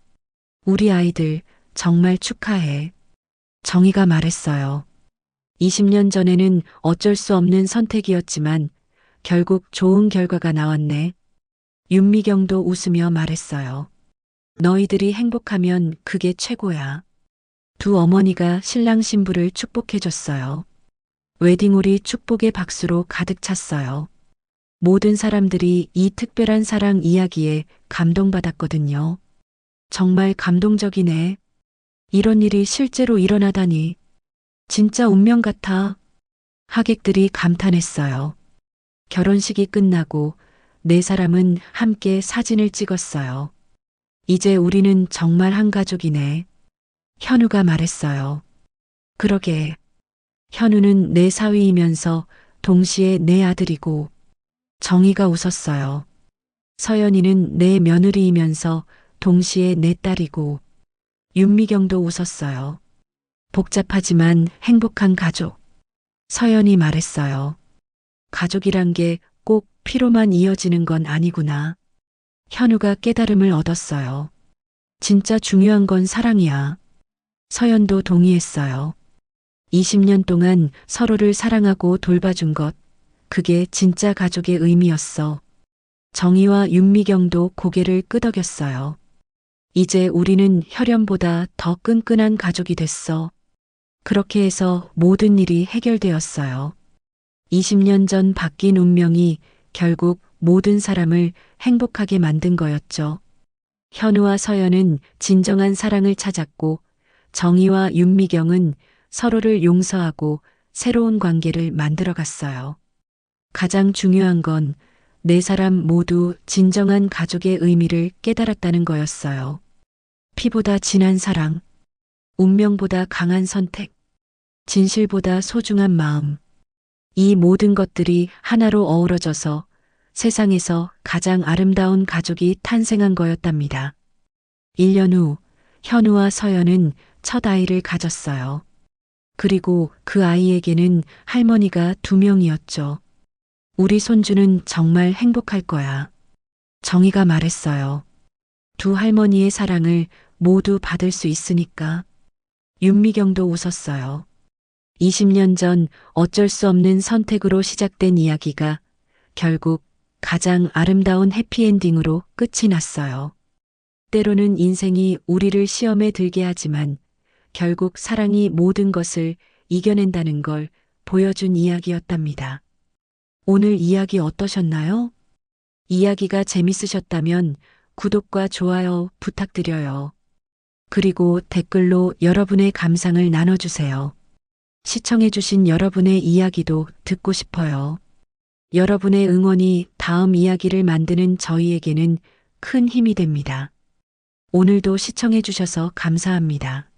우리 아이들 정말 축하해. 정희가 말했어요. 20년 전에는 어쩔 수 없는 선택이었지만 결국 좋은 결과가 나왔네. 윤미경도 웃으며 말했어요. 너희들이 행복하면 그게 최고야. 두 어머니가 신랑 신부를 축복해줬어요. 웨딩홀이 축복의 박수로 가득 찼어요. 모든 사람들이 이 특별한 사랑 이야기에 감동받았거든요. 정말 감동적이네. 이런 일이 실제로 일어나다니. 진짜 운명 같아. 하객들이 감탄했어요. 결혼식이 끝나고 4사람은 함께 사진을 찍었어요. 이제 우리는 정말 한 가족이네. 현우가 말했어요. 그러게. 현우는 내 사위이면서 동시에 내 아들이고 정희가 웃었어요. 서연이는 내 며느리이면서 동시에 내 딸이고 윤미경도 웃었어요. 복잡하지만 행복한 가족. 서연이 말했어요. 가족이란 게 꼭 피로만 이어지는 건 아니구나. 현우가 깨달음을 얻었어요. 진짜 중요한 건 사랑이야. 서연도 동의했어요. 20년 동안 서로를 사랑하고 돌봐준 것, 그게 진짜 가족의 의미였어. 정희와 윤미경도 고개를 끄덕였어요. 이제 우리는 혈연보다 더 끈끈한 가족이 됐어. 그렇게 해서 모든 일이 해결되었어요. 20년 전 바뀐 운명이 결국 모든 사람을 행복하게 만든 거였죠. 현우와 서연은 진정한 사랑을 찾았고, 정희와 윤미경은 서로를 용서하고 새로운 관계를 만들어 갔어요. 가장 중요한 건 네 사람 모두 진정한 가족의 의미를 깨달았다는 거였어요. 피보다 진한 사랑, 운명보다 강한 선택, 진실보다 소중한 마음. 이 모든 것들이 하나로 어우러져서 세상에서 가장 아름다운 가족이 탄생한 거였답니다. 1년 후, 현우와 서연은 첫 아이를 가졌어요. 그리고 그 아이에게는 할머니가 2명이었죠. 우리 손주는 정말 행복할 거야. 정희가 말했어요. 두 할머니의 사랑을 모두 받을 수 있으니까. 윤미경도 웃었어요. 20년 전 어쩔 수 없는 선택으로 시작된 이야기가 결국 가장 아름다운 해피엔딩으로 끝이 났어요. 때로는 인생이 우리를 시험에 들게 하지만 결국 사랑이 모든 것을 이겨낸다는 걸 보여준 이야기였답니다. 오늘 이야기 어떠셨나요? 이야기가 재밌으셨다면 구독과 좋아요 부탁드려요. 그리고 댓글로 여러분의 감상을 나눠주세요. 시청해주신 여러분의 이야기도 듣고 싶어요. 여러분의 응원이 다음 이야기를 만드는 저희에게는 큰 힘이 됩니다. 오늘도 시청해주셔서 감사합니다.